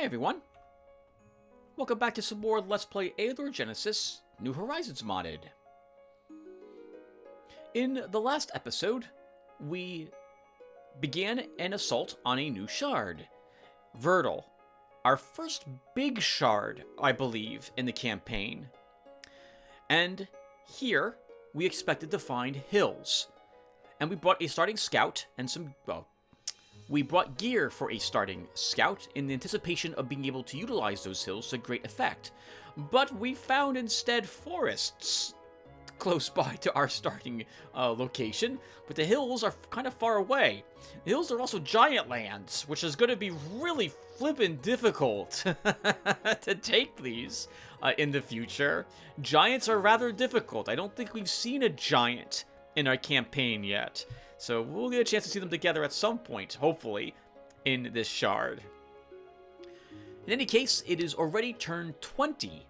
everyone, welcome back to some more Let's Play Eador Genesis, New Horizons modded. In the last episode, we began an assault on a new shard, Verdal, our first big shard, I believe, in the campaign. And here, we expected to find hills, and we brought a starting scout and some, well, we brought gear for a starting scout in the anticipation of being able to utilize those hills to great effect. But we found instead forests close by to our starting location, but the hills are kind of far away. The hills are also giant lands, which is going to be really flippin' difficult to take these in the future. Giants are rather difficult. I don't think we've seen a giant in our campaign yet. So we'll get a chance to see them together at some point, hopefully, in this shard. In any case, it is already turn 20.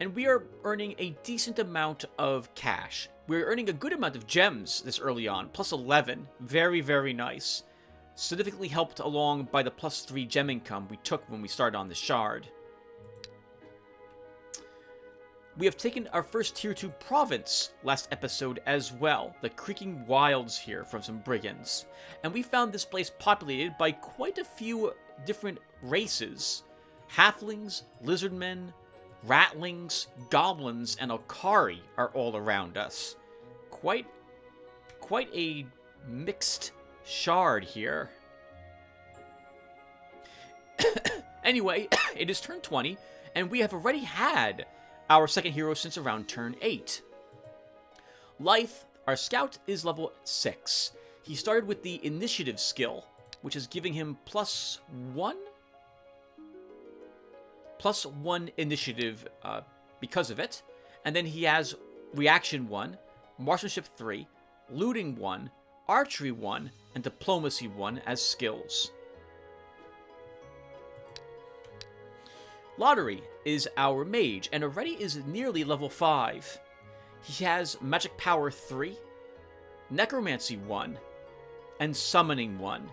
And we are earning a decent amount of cash. We're earning a good amount of gems this early on, plus 11. Very, very nice. Significantly helped along by the plus 3 gem income we took when we started on the shard. We have taken our first Tier 2 province last episode as well, the Creaking Wilds here from some brigands. And we found this place populated by quite a few different races. Halflings, lizardmen, ratlings, goblins, and Okari are all around us. Quite a mixed shard here. Anyway, it is turn 20, and we have already had our second hero since around turn 8. Lyth, our scout, is level 6. He started with the initiative skill, which is giving him plus 1 initiative because of it. And then he has reaction 1, marksmanship 3, looting 1, archery 1, and diplomacy 1 as skills. Lotaeri is our mage, and already is nearly level 5. He has magic power 3, necromancy 1, and summoning 1.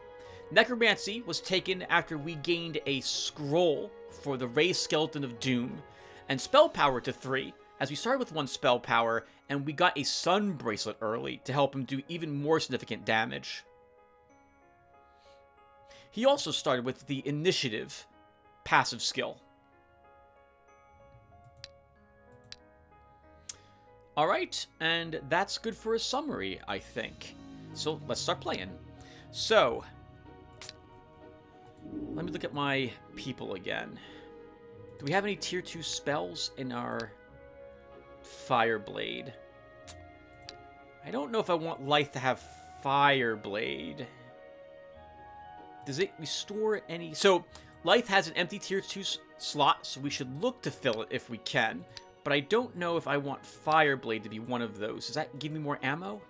Necromancy was taken after we gained a scroll for the raised skeleton of doom, and spell power to 3, as we started with 1 spell power, and we got a sun bracelet early to help him do even more significant damage. He also started with the initiative passive skill. Alright, and that's good for a summary, I think. So, let's start playing. So, let me look at my people again. Do we have any tier 2 spells in our Fireblade? I don't know if I want Lyth to have Fireblade. Does it restore any... So, Lyth has an empty tier 2 slot, so we should look to fill it if we can. But I don't know if I want Fireblade to be one of those. Does that give me more ammo?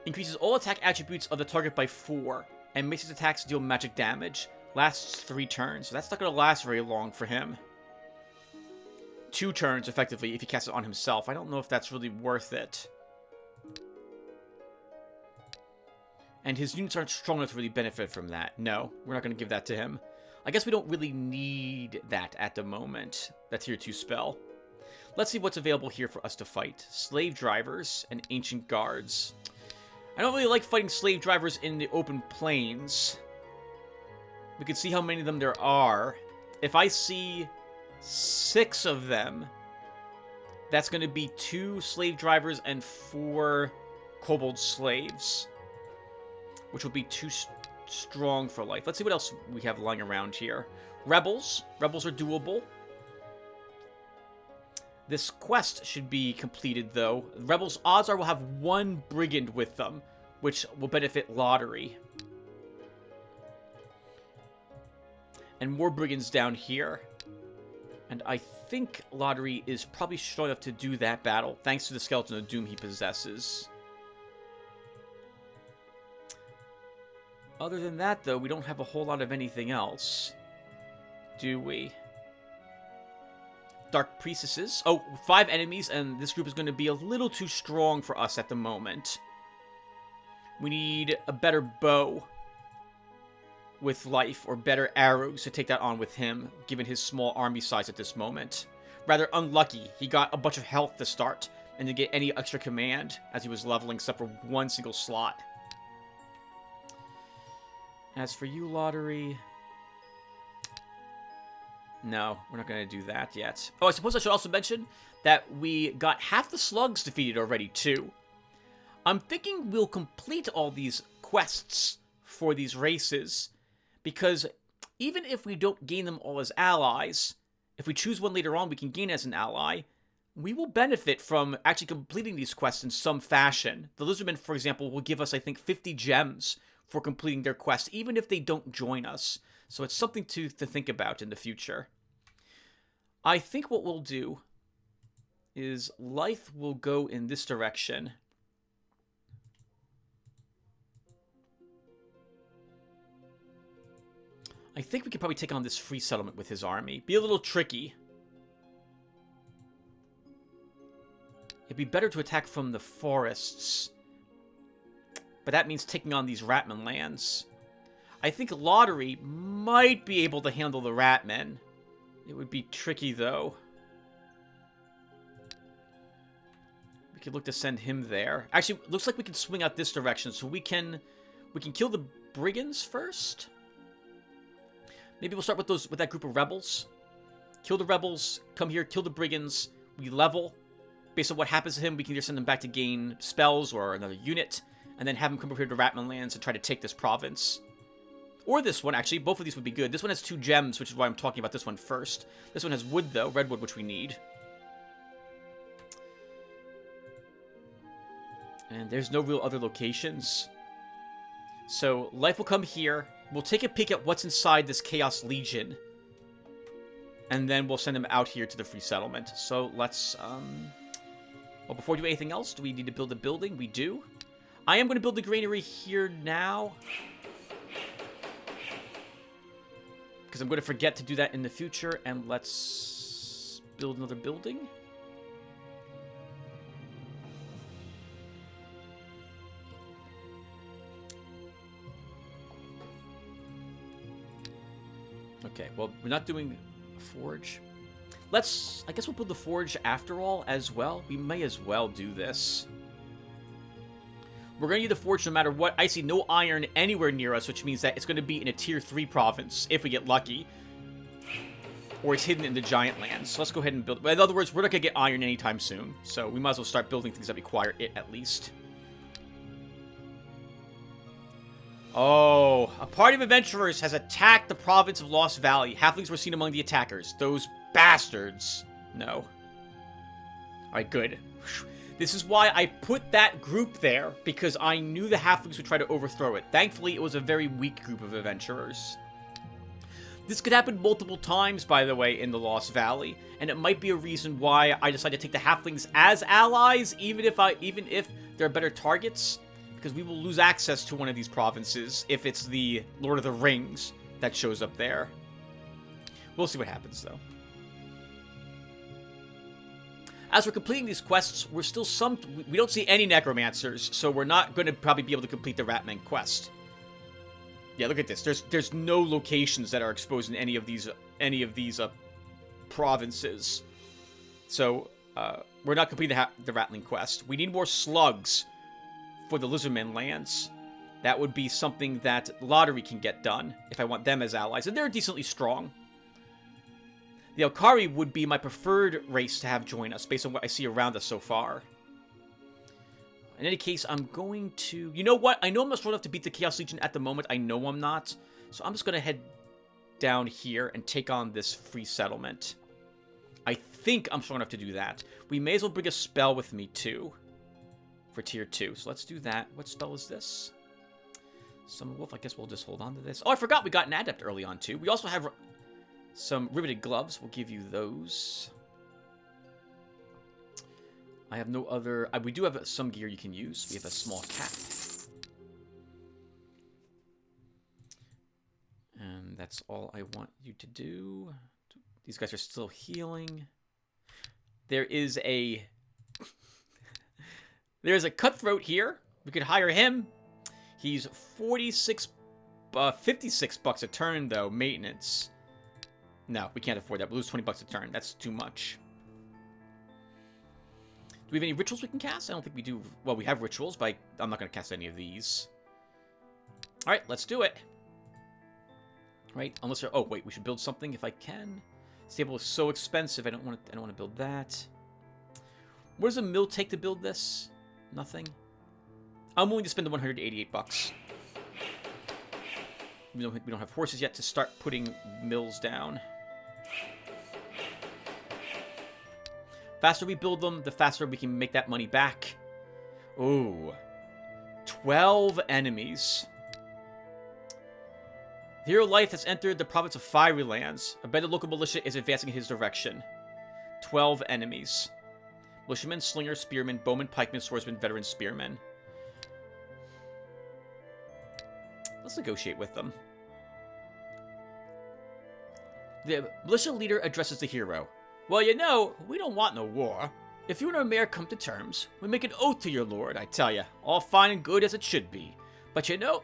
Increases all attack attributes of the target by 4, and makes his attacks deal magic damage. Lasts 3 turns, so that's not going to last very long for him. 2 turns, effectively, if he casts it on himself. I don't know if that's really worth it. And his units aren't strong enough to really benefit from that. No, we're not going to give that to him. I guess we don't really need that at the moment, that tier 2 spell. Let's see what's available here for us to fight. Slave drivers and ancient guards. I don't really like fighting slave drivers in the open plains. We can see how many of them there are. If I see 6 of them, that's going to be 2 slave drivers and 4 kobold slaves, which will be too strong for life. Let's see what else we have lying around here. Rebels. Rebels are doable. This quest should be completed, though. Rebels, odds are, will have 1 brigand with them, which will benefit Lotaeri. And more brigands down here. And I think Lotaeri is probably strong enough to do that battle, thanks to the Skeleton of Doom he possesses. Other than that, though, we don't have a whole lot of anything else. Do we? Dark Priestesses. Oh, 5 enemies, and this group is going to be a little too strong for us at the moment. We need a better bow with life or better arrows to take that on with him, given his small army size at this moment. Rather unlucky, he got a bunch of health to start, and didn't get any extra command as he was leveling except for one single slot. As for you, Lotaeri... No, we're not going to do that yet. Oh, I suppose I should also mention that we got half the slugs defeated already, too. I'm thinking we'll complete all these quests for these races, because even if we don't gain them all as allies, if we choose one later on we can gain as an ally, we will benefit from actually completing these quests in some fashion. The Lizardmen, for example, will give us, I think, 50 gems for completing their quest, even if they don't join us. So it's something to think about in the future. I think what we'll do is Life will go in this direction. I think we could probably take on this free settlement with his army. Be a little tricky. It'd be better to attack from the forests. But that means taking on these Ratman lands. I think Lotaeri might be able to handle the Ratmen. It would be tricky, though. We could look to send him there. Actually, looks like we can swing out this direction, so we can kill the brigands first. Maybe we'll start with that group of rebels. Kill the rebels, come here, kill the brigands. We level. Based on what happens to him, we can either send him back to gain spells or another unit, and then have him come over here to Ratman lands and try to take this province. Or this one, actually. Both of these would be good. This one has 2 gems, which is why I'm talking about this one first. This one has wood, though. Redwood, which we need. And there's no real other locations. So, Life will come here. We'll take a peek at what's inside this Chaos Legion. And then we'll send them out here to the free settlement. So, let's, well, before we do anything else, do we need to build a building? We do. I am going to build the granary here now, because I'm going to forget to do that in the future, and let's build another building. Okay, well, we're not doing a forge. I guess we'll build the forge after all as well. We may as well do this. We're going to need the forge no matter what. I see no iron anywhere near us, which means that it's going to be in a tier 3 province, if we get lucky. Or it's hidden in the giant lands. So let's go ahead and build. In other words, we're not going to get iron anytime soon. So we might as well start building things that require it at least. Oh, a party of adventurers has attacked the province of Lost Valley. Halflings were seen among the attackers. Those bastards. No. Alright, good. This is why I put that group there, because I knew the halflings would try to overthrow it. Thankfully, it was a very weak group of adventurers. This could happen multiple times, by the way, in the Lost Valley, and it might be a reason why I decided to take the halflings as allies, even if they're better targets, because we will lose access to one of these provinces if it's the Lord of the Rings that shows up there. We'll see what happens, though. As we're completing these quests, we don't see any necromancers, so we're not going to probably be able to complete the Ratman quest. Yeah, look at this. There's no locations that are exposed in any of these provinces. So we're not completing the Ratling quest. We need more slugs for the Lizardmen lands. That would be something that Lotaeri can get done if I want them as allies, and they're decently strong. The Alkari would be my preferred race to have join us, based on what I see around us so far. In any case, I'm going to... You know what? I know I'm not strong enough to beat the Chaos Legion at the moment. I know I'm not. So I'm just going to head down here and take on this free settlement. I think I'm strong enough to do that. We may as well bring a spell with me, too, for tier 2. So let's do that. What spell is this? Summon Wolf. I guess we'll just hold on to this. Oh, I forgot we got an adept early on, too. We also have... some riveted gloves. We'll give you those. I have no other... we do have some gear you can use. We have a small cap. And that's all I want you to do. These guys are still healing. There is a... There's a cutthroat here. We could hire him. He's 46 56 bucks a turn, though, maintenance. No, we can't afford that. We'll lose 20 bucks a turn. That's too much. Do we have any rituals we can cast? I don't think we do. Well, we have rituals, but I'm not going to cast any of these. All right, let's do it. Right? Unless oh wait, we should build something if I can. Stable is so expensive. I don't want to build that. What does a mill take to build this? Nothing. I'm willing to spend the 188 bucks. We don't have horses yet to start putting mills down. Faster we build them, the faster we can make that money back. Ooh. 12 enemies. The hero Life has entered the province of Fiery Lands. A better local militia is advancing in his direction. 12 enemies. Militiamen, slingers, spearmen, bowmen, pikemen, swordsmen, veteran spearmen. Let's negotiate with them. The militia leader addresses the hero. Well, you know, we don't want no war. If you and our mayor come to terms, we make an oath to your lord, I tell ya. All fine and good as it should be. But you know,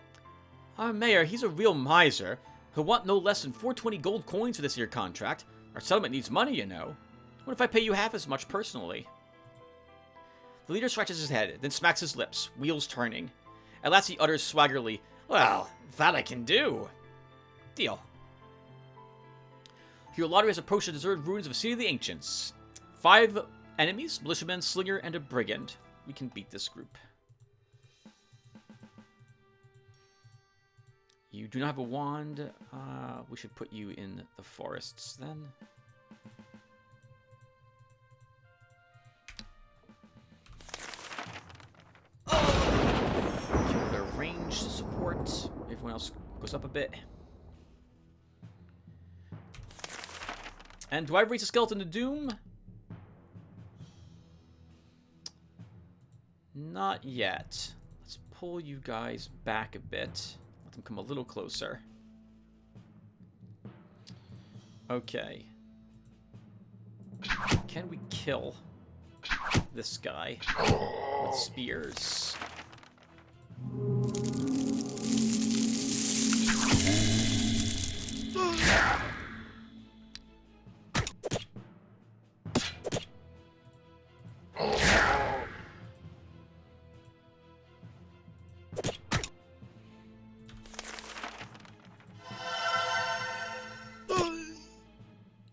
our mayor, he's a real miser. He'll want no less than 420 gold coins for this here contract. Our settlement needs money, you know. What if I pay you half as much personally? The leader scratches his head, then smacks his lips, wheels turning. At last he utters swaggerly, well, that I can do. Deal. Hero Lotaeri has approached the deserted ruins of a city of the ancients. 5 enemies, militiamen, slinger, and a brigand. We can beat this group. You do not have a wand. We should put you in the forests then. Kill their range support. Everyone else goes up a bit. And do I raise a skeleton to doom? Not yet. Let's pull you guys back a bit. Let them come a little closer. Okay. Can we kill this guy with spears?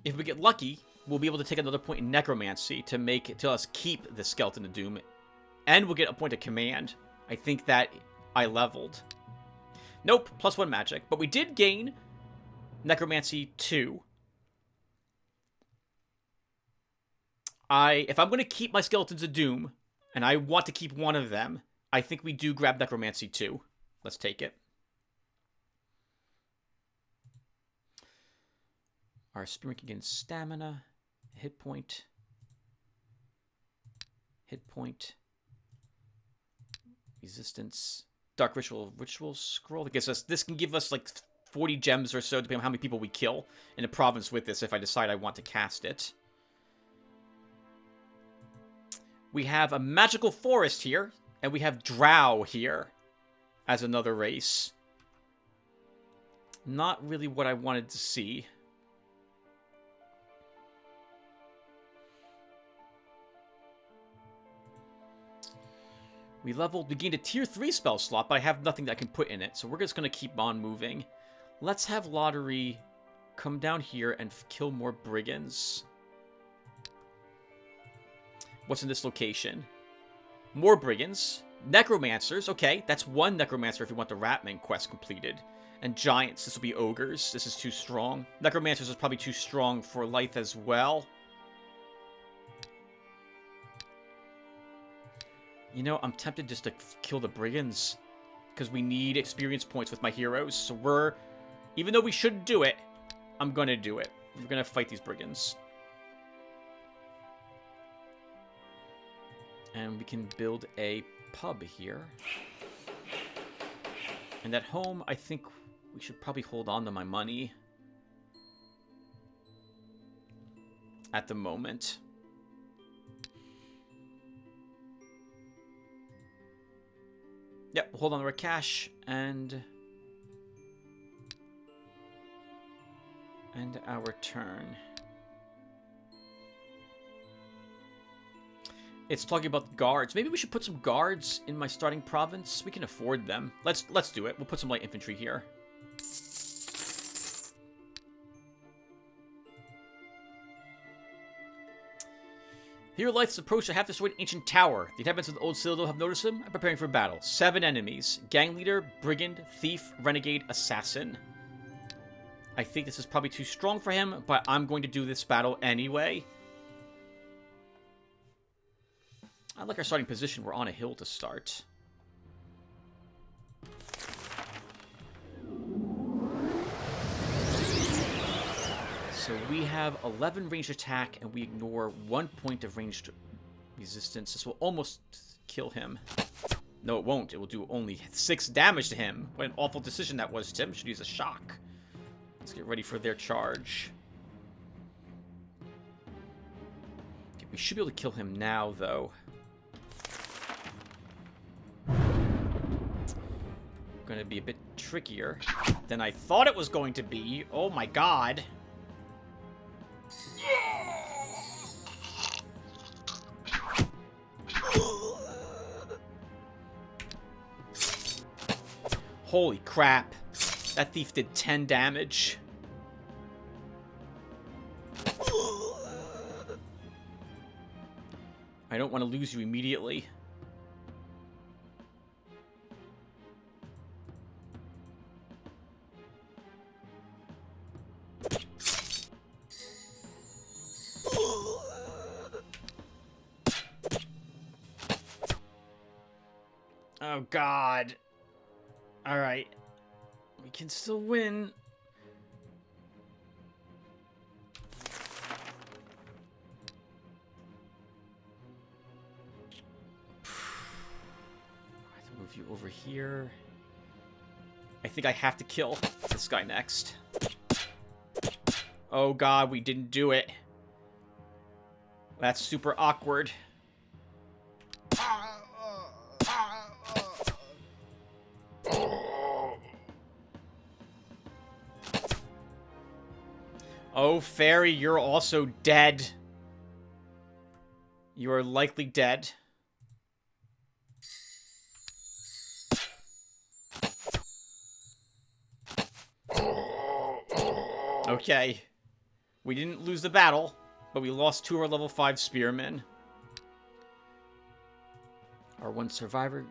If we get lucky, we'll be able to take another point in necromancy to us keep the skeleton of doom, and we'll get a point of command. I think that I leveled. Nope, +1 magic, but we did gain necromancy 2. If I'm going to keep my skeletons of doom, and I want to keep one of them, I think we do grab necromancy 2. Let's take it. Our spearman can gain stamina, hit point, resistance, dark ritual scroll. This can give us like 40 gems or so, depending on how many people we kill in a province with this, if I decide I want to cast it. We have a magical forest here, and we have drow here as another race. Not really what I wanted to see. We gained a tier 3 spell slot, but I have nothing that I can put in it, so we're just going to keep on moving. Let's have Lotaeri come down here and kill more brigands. What's in this location? More brigands. Necromancers. Okay, that's 1 necromancer if you want the Ratman quest completed. And giants. This will be ogres. This is too strong. Necromancers is probably too strong for life as well. You know, I'm tempted just to kill the brigands, because we need experience points with my heroes. So even though we shouldn't do it, I'm going to do it. We're going to fight these brigands. And we can build a pub here. And at home, I think we should probably hold on to my money at the moment. Yep, we'll hold on to our cash, and End our turn. It's talking about guards. Maybe we should put some guards in my starting province. We can afford them. Let's do it. We'll put some light infantry here. Here lights approach a half-destroyed ancient tower. The inhabitants of the old citadel have noticed him and preparing for battle. 7 enemies. Gang leader, brigand, thief, renegade, assassin. I think this is probably too strong for him, but I'm going to do this battle anyway. I like our starting position. We're on a hill to start. So we have 11 ranged attack, and we ignore 1 point of ranged resistance. This will almost kill him. No, it won't. It will do only 6 damage to him. What an awful decision that was, Tim. Should use a shock. Let's get ready for their charge. Okay, we should be able to kill him now, though. Going to be a bit trickier than I thought it was going to be. Oh my god. Holy crap. That thief did 10 damage. I don't want to lose you immediately. Oh god. Alright. We can still win. I have to move you over here. I think I have to kill this guy next. Oh god, we didn't do it. That's super awkward. Oh, Fairy, you're also dead. You are likely dead. Okay. We didn't lose the battle, but we lost 2 of our level 5 spearmen. Our 1 survivor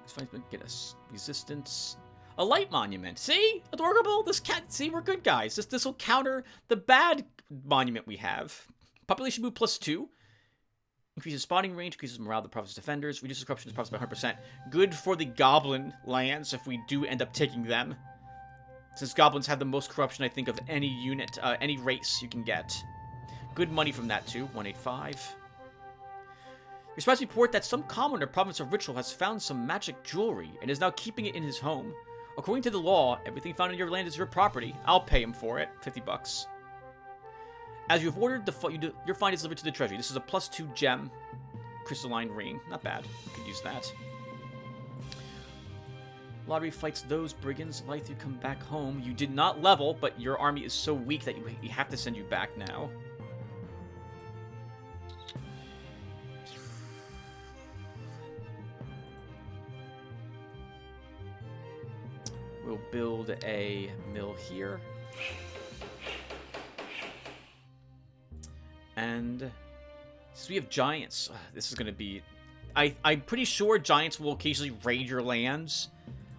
get us resistance. A light monument. See? Adorable. This cat. See, we're good guys. This will counter the bad monument we have. Population move +2. Increases spawning range. Increases morale of the province's defenders. Reduces corruption of the province by 100%. Good for the goblin lands if we do end up taking them. Since goblins have the most corruption, I think, of any unit, any race you can get. Good money from that too. 185. Your spies report that some commoner province of Ritual has found some magic jewelry and is now keeping it in his home. According to the law, everything found in your land is your property. I'll pay him for it. 50 bucks. As you have ordered, your find is delivered to the treasury. This is a +2 gem crystalline ring. Not bad. You could use that. Lottery fights those brigands. Like you come back home. You did not level, but your army is so weak that we have to send you back now. We'll build a mill here. And since we have giants, this is going to be... I'm pretty sure giants will occasionally raid your lands.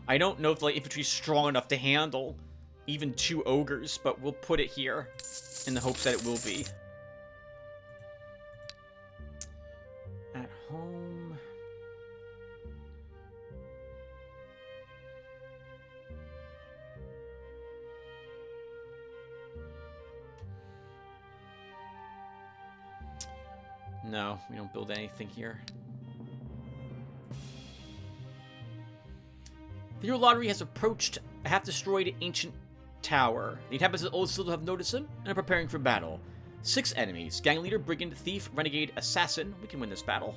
I don't know if the infantry's strong enough to handle even 2 ogres, but we'll put it here in the hopes that it will be. At home... No, we don't build anything here. The Euro Lottery has approached a half-destroyed ancient tower. The inhabitants of the old citadel have noticed him and are preparing for battle. 6 enemies. Gang leader, brigand, thief, renegade, assassin. We can win this battle.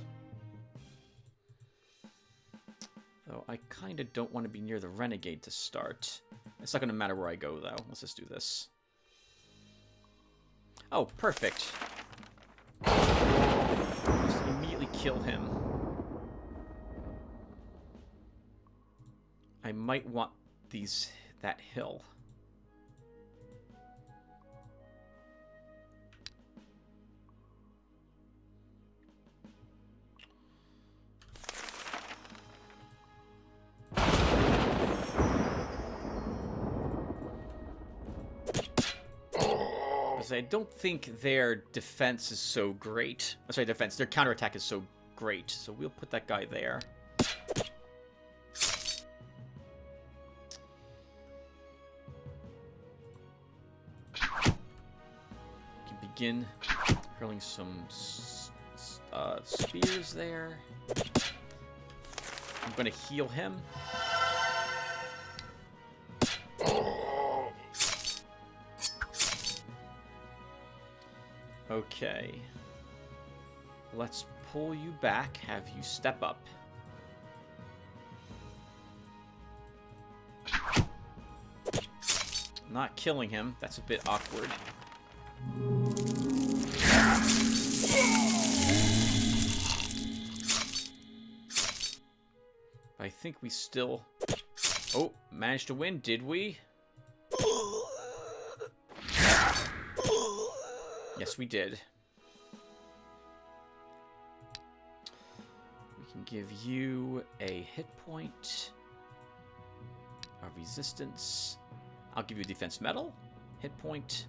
Though I kind of don't want to be near the renegade to start. It's not going to matter where I go, though. Let's just do this. Oh, perfect. Just immediately kill him. I might want that hill. I don't think their defense is so great. I'm sorry, their counterattack is so great. So we'll put that guy there. We can begin hurling some spears there. I'm going to heal him. Okay. Let's pull you back, have you step up. Not killing him, that's a bit awkward. I think we still... Oh, managed to win, did we? Yes, we did. We can give you a hit point, a resistance. I'll give you a defense medal, hit point,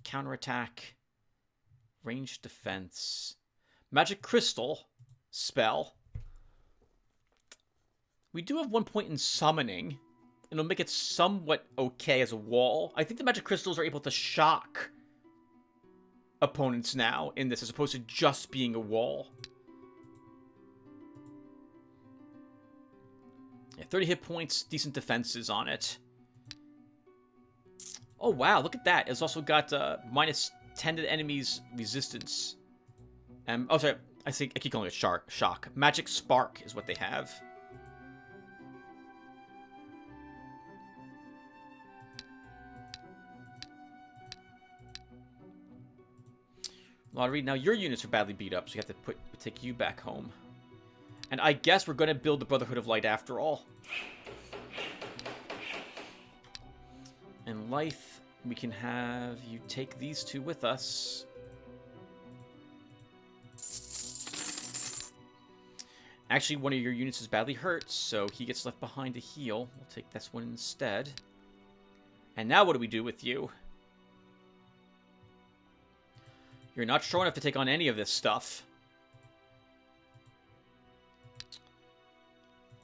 counterattack, ranged defense, magic crystal spell. We do have 1 point in summoning. It'll make it somewhat okay as a wall. I think the magic crystals are able to shock opponents now in this, as opposed to just being a wall. Yeah, 30 hit points, decent defenses on it. Oh, wow, look at that. It's also got minus 10 to the enemy's resistance. Oh, sorry, I keep calling it shock. Magic spark is what they have. Lotaeri, now your units are badly beat up, so you have to take you back home. And I guess we're going to build the Brotherhood of Light after all. And Lythe, we can have you take these two with us. Actually, one of your units is badly hurt, so he gets left behind to heal. We'll take this one instead. And now what do we do with you? You're not strong enough to take on any of this stuff.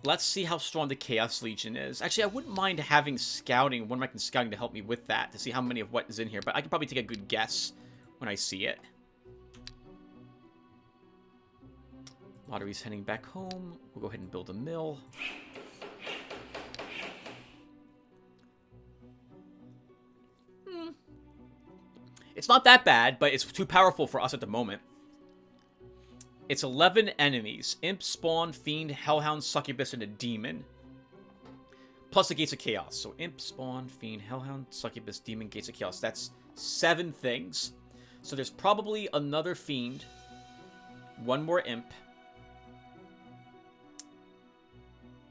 Let's see how strong the Chaos Legion is. Actually, I wouldn't mind having scouting, one rank scouting to help me with that, to see how many of what is in here. But I can probably take a good guess when I see it. Lotaeri's heading back home. We'll go ahead and build a mill. It's not that bad, but it's too powerful for us at the moment. It's 11 enemies. Imp, Spawn, Fiend, Hellhound, Succubus, and a Demon. Plus the Gates of Chaos. So Imp, Spawn, Fiend, Hellhound, Succubus, Demon, Gates of Chaos. That's 7 things. So there's probably another Fiend. One more Imp.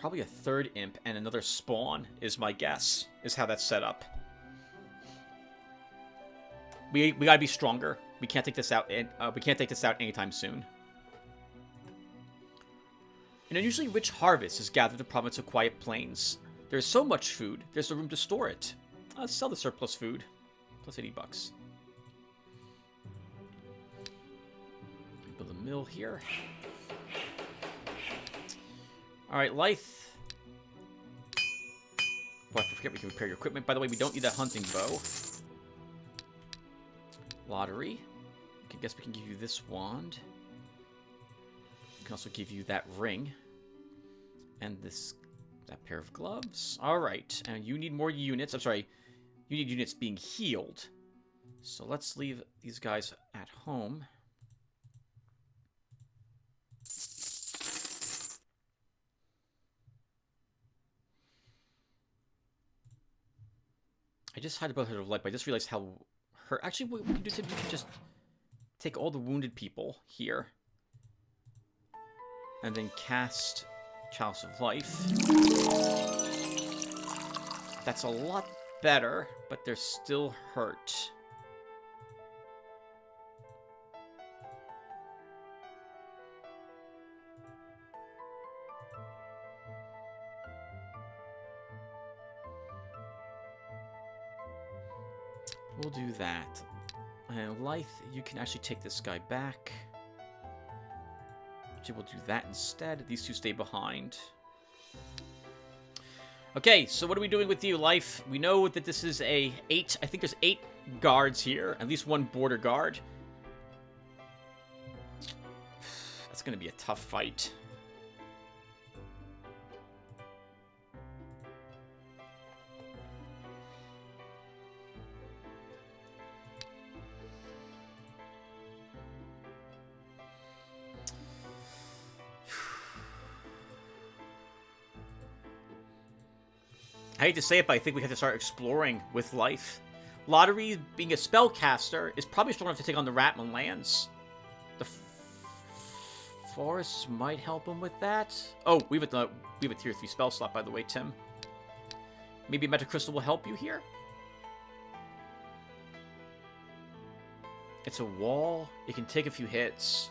Probably a third Imp and another Spawn is my guess. Is how that's set up. We gotta be stronger. We can't take this out. We can't take this out anytime soon. An unusually rich harvest is gathered in the province of Quiet Plains. There's so much food. There's no room to store it. Let's sell the surplus food. Plus 80 bucks. Build a mill here. All right, Lythe. Boy, I forget we can repair your equipment. By the way, we don't need that hunting bow. Lotaeri. I guess we can give you this wand. We can also give you that ring. And that pair of gloves. Alright. And you need more units. I'm sorry. You need units being healed. So let's leave these guys at home. I just had a Brotherhood of Light, but I just realized how hurt... Actually, what we can do, Tim, you can just take all the wounded people here. And then cast Chalice of Life. That's a lot better, but they're still hurt. We'll do that. And Life, you can actually take this guy back. Actually, we'll do that instead. These two stay behind. Okay, so what are we doing with you, Life? We know that this is a 8. I think there's 8 guards here. At least 1 border guard. That's going to be a tough fight. I hate to say it, but I think we have to start exploring with Life. Lotaeri, being a spellcaster, is probably strong enough to take on the Ratman lands. The forests might help him with that. Oh, we have a tier 3 spell slot, by the way, Tim. Maybe a Magic Crystal will help you here? It's a wall. It can take a few hits.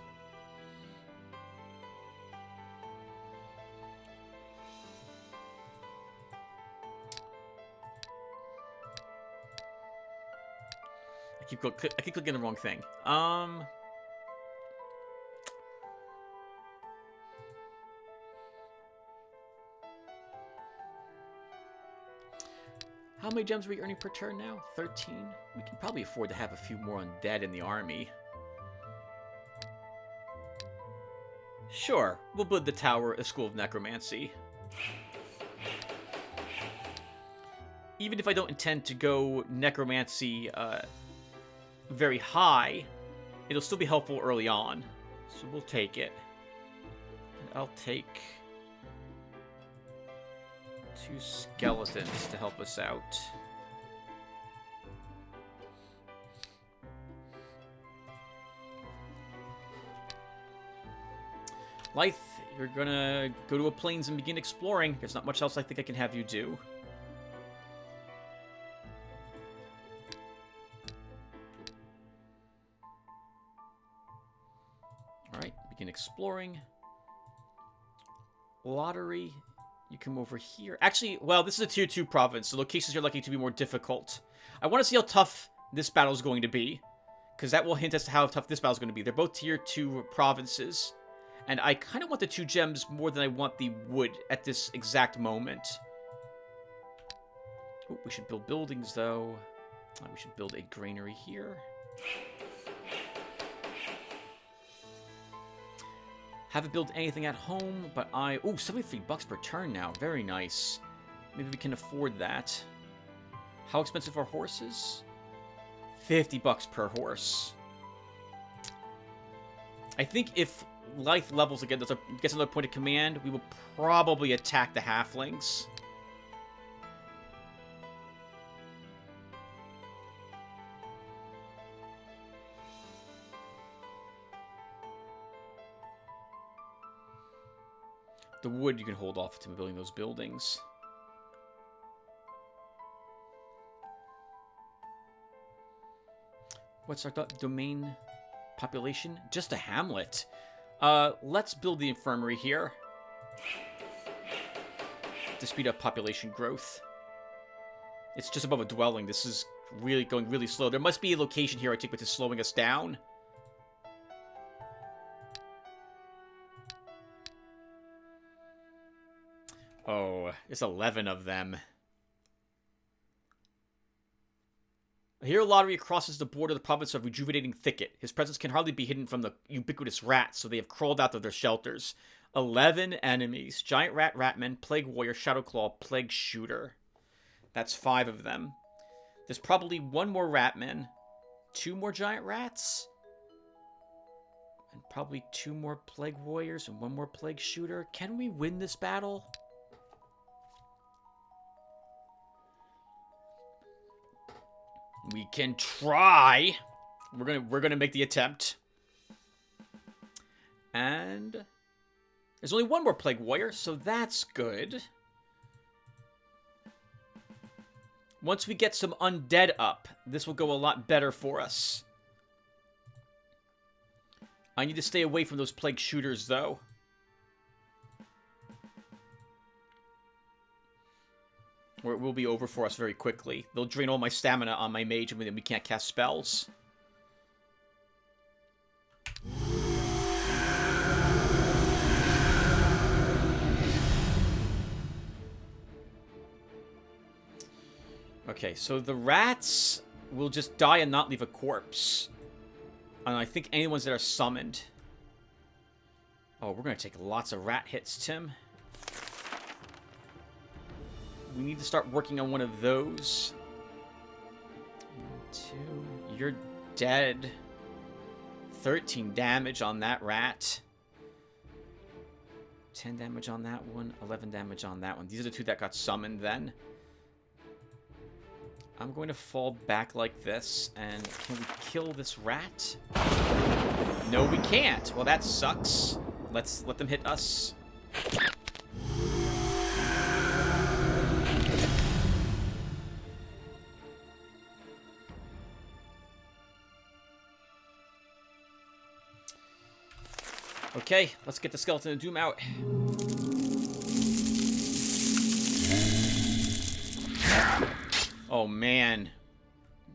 I keep clicking the wrong thing. How many gems are we earning per turn now? 13? We can probably afford to have a few more undead in the army. Sure, we'll build the tower, a school of necromancy. Even if I don't intend to go necromancy very high, it'll still be helpful early on. So we'll take it. And I'll take 2 skeletons to help us out. Life, you're gonna go to a plains and begin exploring. There's not much else I think I can have you do. Begin exploring. Lotaeri, you come over here. Actually, well, this is a tier 2 province, so locations are likely to be more difficult. I want to see how tough this battle is going to be, because that will hint as to how tough this battle is going to be. They're both tier 2 provinces, and I kind of want the 2 gems more than I want the wood at this exact moment. Ooh, we should build buildings, though. We should build a granary here. Haven't built anything at home, but ooh, $73 per turn now. Very nice. Maybe we can afford that. How expensive are horses? $50 per horse. I think if Life levels again, gets another point of command, we will probably attack the halflings. The wood you can hold off to building those buildings. What's our domain population? Just a hamlet. Let's build the infirmary here to speed up population growth. It's just above a dwelling. This is really going really slow. There must be a location here, I think, which is slowing us down. Oh, there's 11 of them. Here, Lotaeri crosses the border of the province of Rejuvenating Thicket. His presence can hardly be hidden from the ubiquitous rats, so they have crawled out of their shelters. 11 enemies. Giant Rat, Ratman, Plague Warrior, Shadowclaw, Plague Shooter. That's 5 of them. There's probably 1 more Ratman, 2 more Giant Rats, and probably 2 more Plague Warriors and 1 more Plague Shooter. Can we win this battle? We can try. We're gonna make the attempt. And there's only one more Plague Warrior, so that's good. Once we get some undead up, this will go a lot better for us. I need to stay away from those plague shooters, though. Or it will be over for us very quickly. They'll drain all my stamina on my mage, and then we can't cast spells. Okay, so the rats will just die and not leave a corpse. And I think any ones that are summoned. Oh, we're going to take lots of rat hits, Tim. We need to start working on one of those. 1, 2. You're dead. 13 damage on that rat. 10 damage on that one. 11 damage on that one. These are the two that got summoned then. I'm going to fall back like this, and can we kill this rat? No, we can't. Well, that sucks. Let's let them hit us. Okay, let's get the Skeleton of Doom out. Oh, man.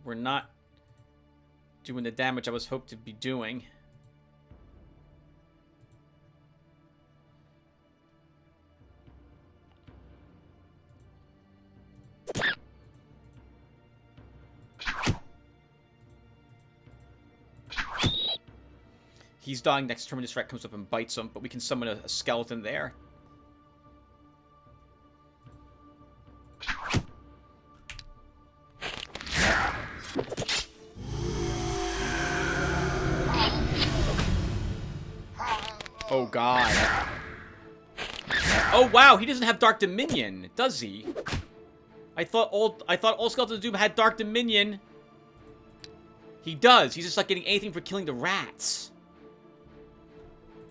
We're not doing the damage I was hoped to be doing. He's dying next turn when this rat comes up and bites him, but we can summon a skeleton there. Oh, God. Oh, wow, he doesn't have Dark Dominion, does he? I thought all Skeletons of Doom had Dark Dominion. He does. He's just not getting anything for killing the rats.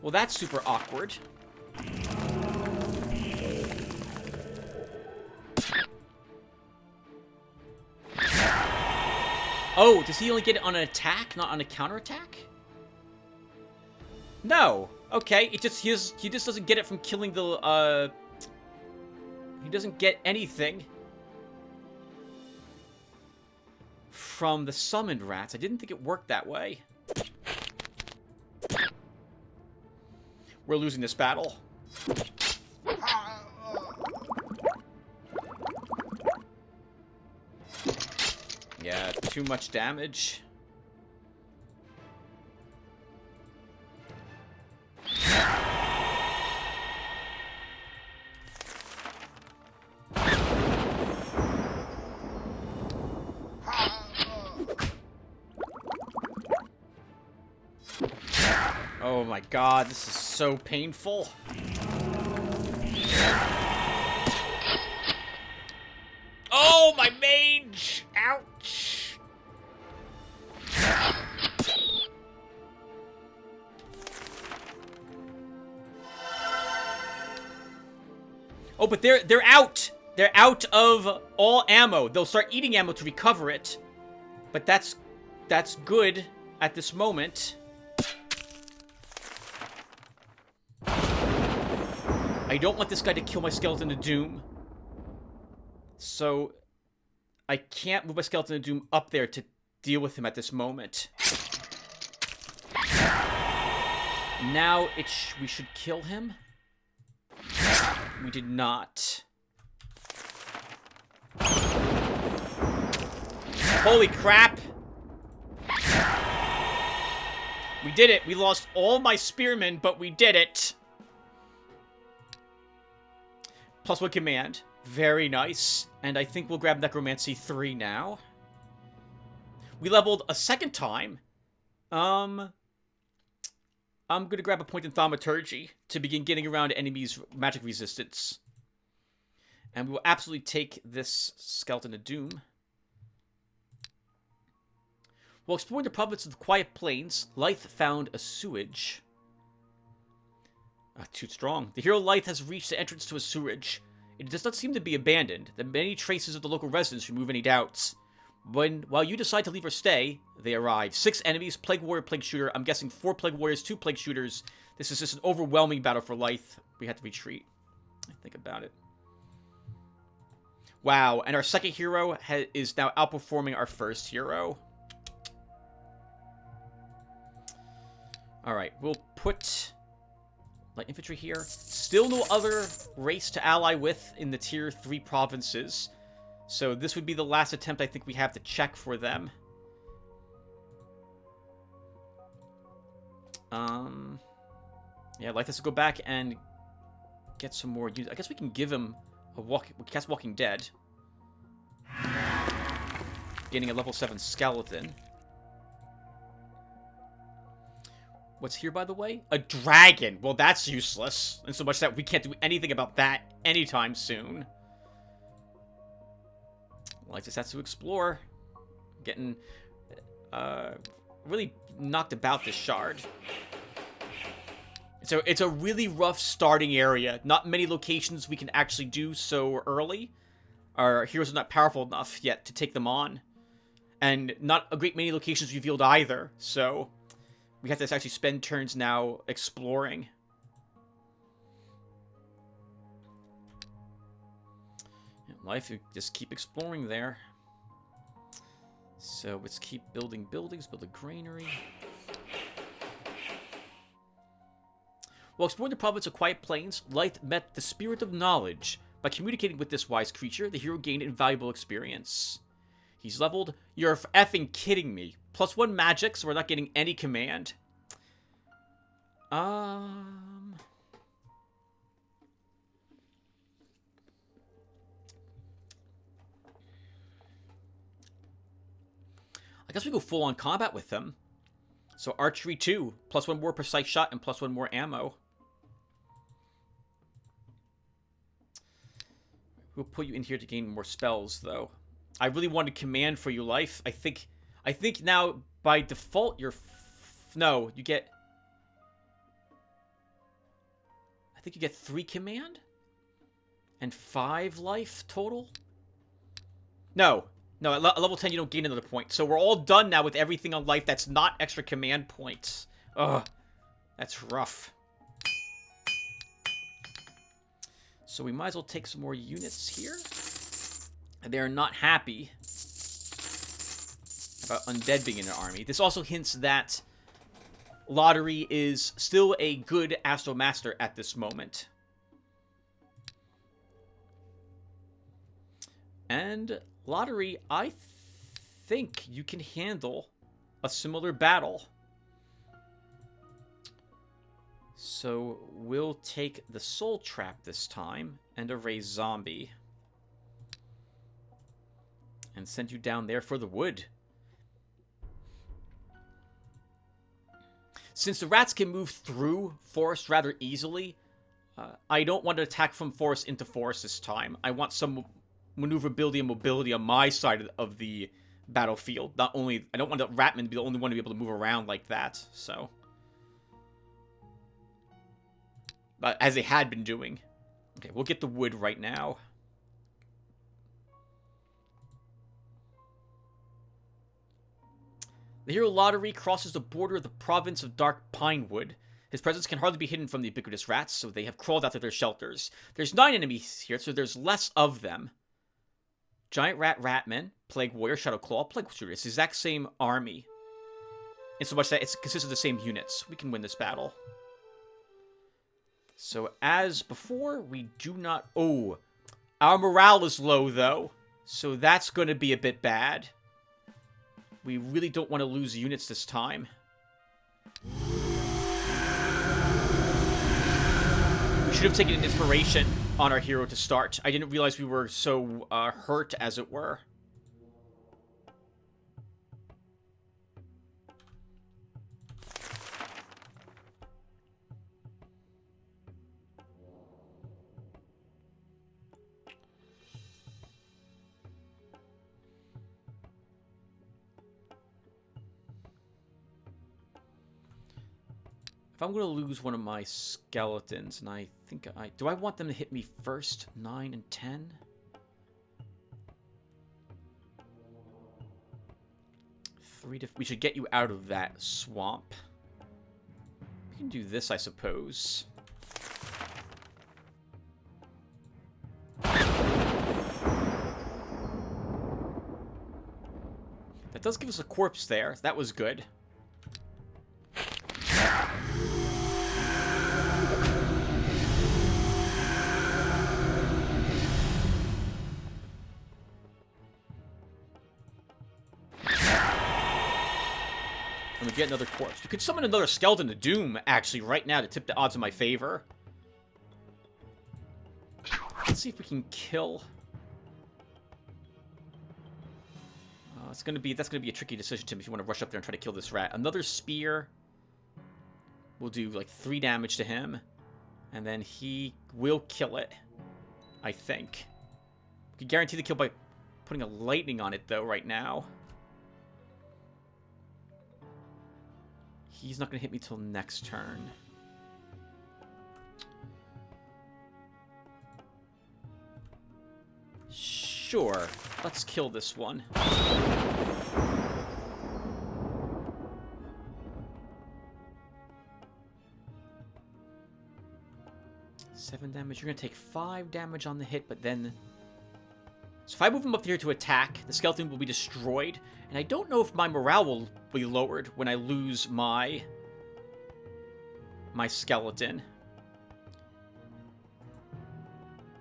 Well, that's super awkward. Oh, does he only get it on an attack, not on a counterattack? No. Okay, he just doesn't get it from killing the he doesn't get anything from the summoned rats. I didn't think it worked that way. We're losing this battle. Yeah, too much damage. Oh my God, this is so painful. Oh, my mage! Ouch! Oh, but they're out! They're out of all ammo. They'll start eating ammo to recover it. But that's good at this moment. I don't want this guy to kill my Skeleton of Doom. So I can't move my Skeleton of Doom up there to deal with him at this moment. Now we should kill him. We did not. Holy crap! We did it. We lost all my spearmen, but we did it. +1 command. Very nice. And I think we'll grab Necromancy 3 now. We leveled a second time. I'm going to grab a point in Thaumaturgy to begin getting around enemies' magic resistance. And we will absolutely take this Skeleton of Doom. While exploring the province of the Quiet Plains, Lythe found a sewage. Too strong. The hero Lythe has reached the entrance to a sewage. It does not seem to be abandoned. The many traces of the local residents remove any doubts. While you decide to leave or stay, they arrive. 6 enemies, Plague Warrior, Plague Shooter. I'm guessing 4 Plague Warriors, 2 Plague Shooters. This is just an overwhelming battle for Lythe. We have to retreat. Think about it. Wow, and our second hero is now outperforming our first hero. Alright, we'll put light infantry here. Still no other race to ally with in the tier 3 provinces. So this would be the last attempt I think we have to check for them. Yeah, Lythe has to go back and get some more units. I guess we can give him a we cast Walking Dead. Getting a level 7 skeleton. What's here, by the way? A dragon. Well, that's useless. And so much that we can't do anything about that anytime soon. Lythe just has to explore. Getting really knocked about this shard. So it's a really rough starting area. Not many locations we can actually do so early. Our heroes are not powerful enough yet to take them on. And not a great many locations revealed either. So we have to actually spend turns now exploring. Life, just keep exploring there. So let's keep building buildings, build a granary. While exploring the province of Quiet Plains, Lythe met the Spirit of Knowledge. By communicating with this wise creature, the hero gained invaluable experience. He's leveled. You're effing kidding me. +1 magic, so we're not getting any command. I guess we go full on combat with them. So archery 2, +1 more precise shot and +1 more ammo. We'll put you in here to gain more spells, though. I really wanted command for you, Lythe. I think now by default you're no, you get. I think you get 3 command and 5 life total. No, at level 10 you don't gain another point. So we're all done now with everything on life that's not extra command points. Ugh, that's rough. So we might as well take some more units here. They're not happy about undead being in an army. This also hints that Lotaeri is still a good Astro Master at this moment. And Lotaeri, I think you can handle a similar battle. So we'll take the Soul Trap this time and a Ray Zombie. And send you down there for the wood. Since the rats can move through forest rather easily, I don't want to attack from forest into forest this time. I want some maneuverability and mobility on my side of the battlefield. I don't want the ratmen to be the only one to be able to move around like that, so. But as they had been doing. Okay, we'll get the wood right now. The hero Lotaeri crosses the border of the province of Dark Pinewood. His presence can hardly be hidden from the ubiquitous rats, so they have crawled out of their shelters. There's 9 enemies here, so there's less of them. Giant Ratmen, Plague Warrior, Shadow Claw, Plague Shooter. It's the exact same army. In so much that it consists of the same units. We can win this battle. So as before, we do not... Oh, our morale is low, though. So that's going to be a bit bad. We really don't want to lose units this time. We should have taken an inspiration on our hero to start. I didn't realize we were so hurt, as it were. If I'm going to lose one of my skeletons, and I think I... Do I want them to hit me first? 9 and 10? We should get you out of that swamp. We can do this, I suppose. That does give us a corpse there. That was good. And we get another corpse. You could summon another skeleton to doom, actually, right now to tip the odds in my favor. Let's see if we can kill... that's gonna be a tricky decision, Tim, if you want to rush up there and try to kill this rat. Another spear will do like 3 damage to him, and then he will kill it, I think. We can guarantee the kill by putting a lightning on it, though, right now. He's not gonna hit me till next turn. Sure, let's kill this one. 7 damage. You're going to take 5 damage on the hit, but then... So if I move him up here to attack, the skeleton will be destroyed. And I don't know if my morale will be lowered when I lose my skeleton.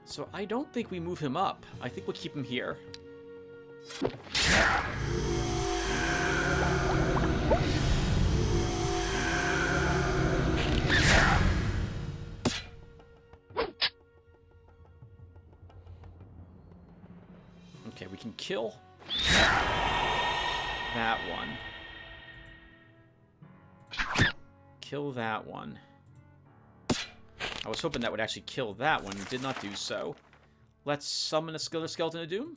So I don't think we move him up. I think we'll keep him here. Okay, we can kill that one. Kill that one. I was hoping that would actually kill that one. Did not do so. Let's summon a skeleton of doom.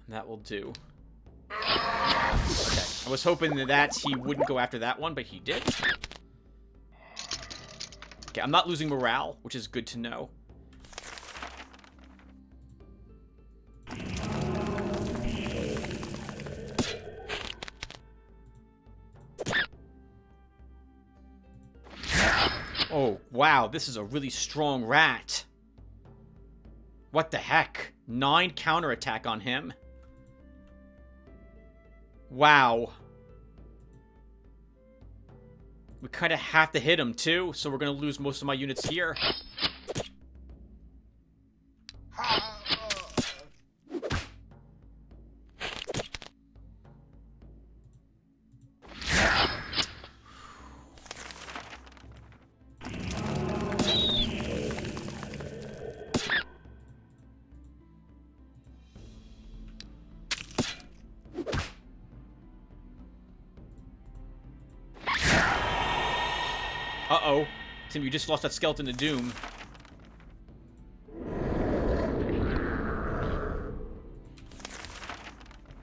That will do. Okay, I was hoping that he wouldn't go after that one, but he did. Okay, I'm not losing morale, which is good to know. Oh, wow, this is a really strong rat. What the heck? 9 counterattack on him. Wow. We kind of have to hit him, too, so we're going to lose most of my units here. Uh-oh. Tim, you just lost that skeleton to doom.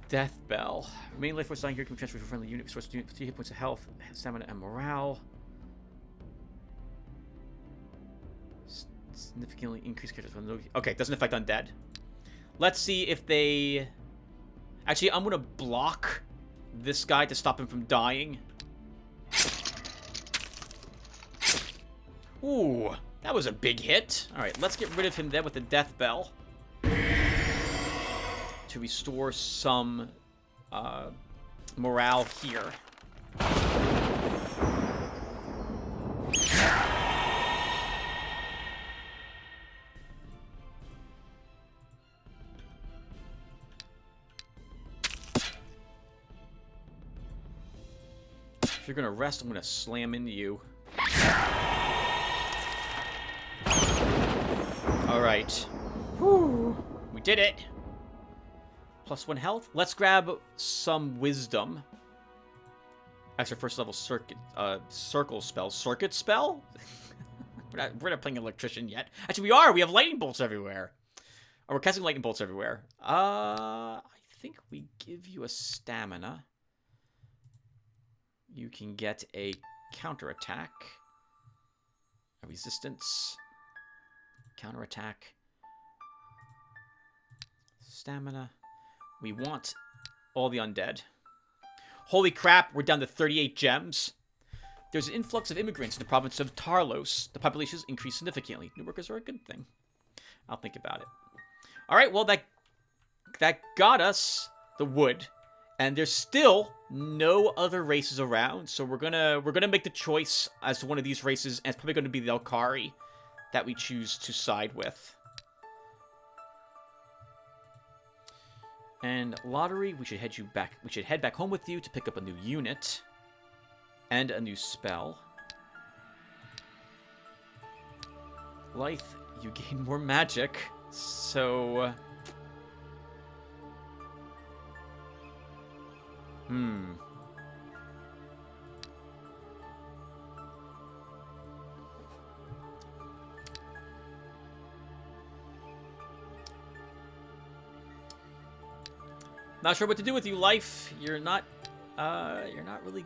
Death Bell. Remaining life force dying here can be transferred to a friendly unit. Restores 3 hit points of health, stamina, and morale. Significantly increased characters. Okay, doesn't affect undead. Let's see if they... Actually, I'm going to block this guy to stop him from dying. Ooh, that was a big hit. Alright, let's get rid of him then with the Death Bell. To restore some morale here. If you're gonna rest, I'm gonna slam into you. Alright. Whew. We did it. +1 health. Let's grab some wisdom. That's our first level circle spell. Circuit spell? we're not playing electrician yet. Actually, we are. We have lightning bolts everywhere. Oh, we're casting lightning bolts everywhere. I think we give you a stamina. You can get a counterattack. A resistance. Counterattack. Stamina. We want all the undead. Holy crap, we're down to 38 gems. There's an influx of immigrants in the province of Tarlos. The population has increased significantly. New workers are a good thing. I'll think about it. Alright, well, that got us the wood. And there's still no other races around. So we're gonna make the choice as to one of these races. And it's probably gonna be the Lotaeri that we choose to side with. And Lotaeri, we should head back home with you to pick up a new unit. And a new spell. Lythe, you gain more magic. So... Not sure what to do with you, Life. You're not really...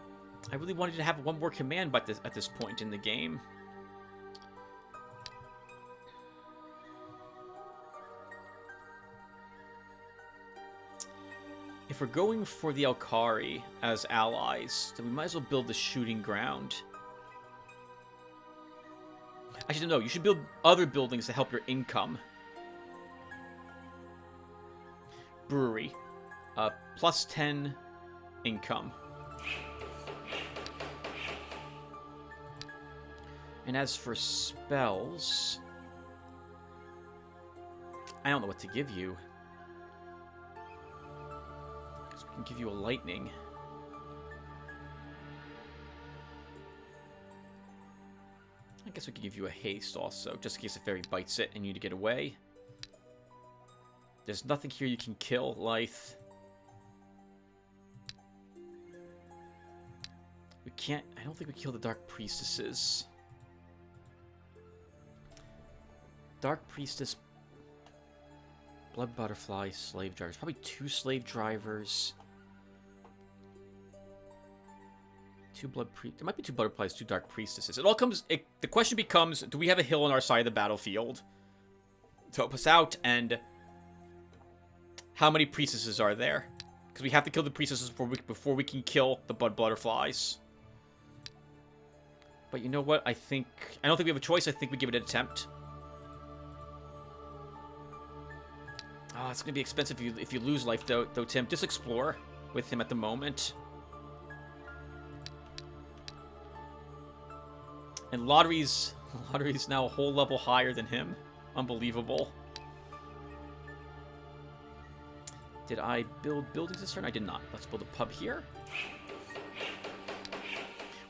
I really wanted to have one more command but at this point in the game. If we're going for the Lotaeri as allies, then we might as well build the shooting ground. Actually, no, you should build other buildings to help your income. Brewery. +10 income. And as for spells... I don't know what to give you. Because we can give you a lightning. I guess we could give you a haste also, just in case the fairy bites it and you need to get away. There's nothing here you can kill, Lythe. We can't... I don't think we kill the Dark Priestesses. Dark Priestess... Blood Butterfly, Slave Drivers. Probably 2 Slave Drivers. 2 Blood Priest... There might be 2 Butterflies, 2 Dark Priestesses. It all comes... the question becomes, do we have a hill on our side of the battlefield to help us out? And how many Priestesses are there? Because we have to kill the Priestesses before we can kill the Blood Butterflies. But you know what? I don't think we have a choice. I think we give it an attempt. Oh, it's going to be expensive if you lose life, though, Tim. Just explore with him at the moment. And Lotaeri's now a whole level higher than him. Unbelievable. Did I build buildings this turn? I did not. Let's build a pub here.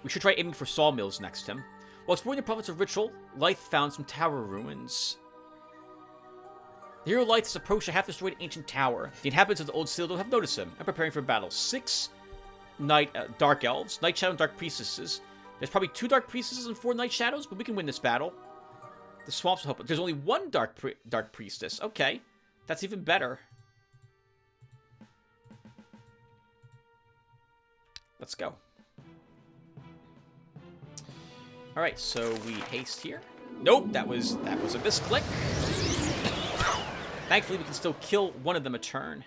We should try aiming for sawmills next, Tim. While exploring the province of Ritual, Lythe found some tower ruins. The hero Lythe has approached a half-destroyed ancient tower. The inhabitants of the old citadel have noticed him and preparing for battle. 6 Dark Elves, Night Shadow, and Dark Priestesses. There's probably 2 Dark Priestesses and 4 Night Shadows, but we can win this battle. The swamps will help. There's only 1 Dark Priestess. Okay, that's even better. Let's go. Alright, so we haste here. Nope, that was a misclick. Thankfully, we can still kill one of them a turn.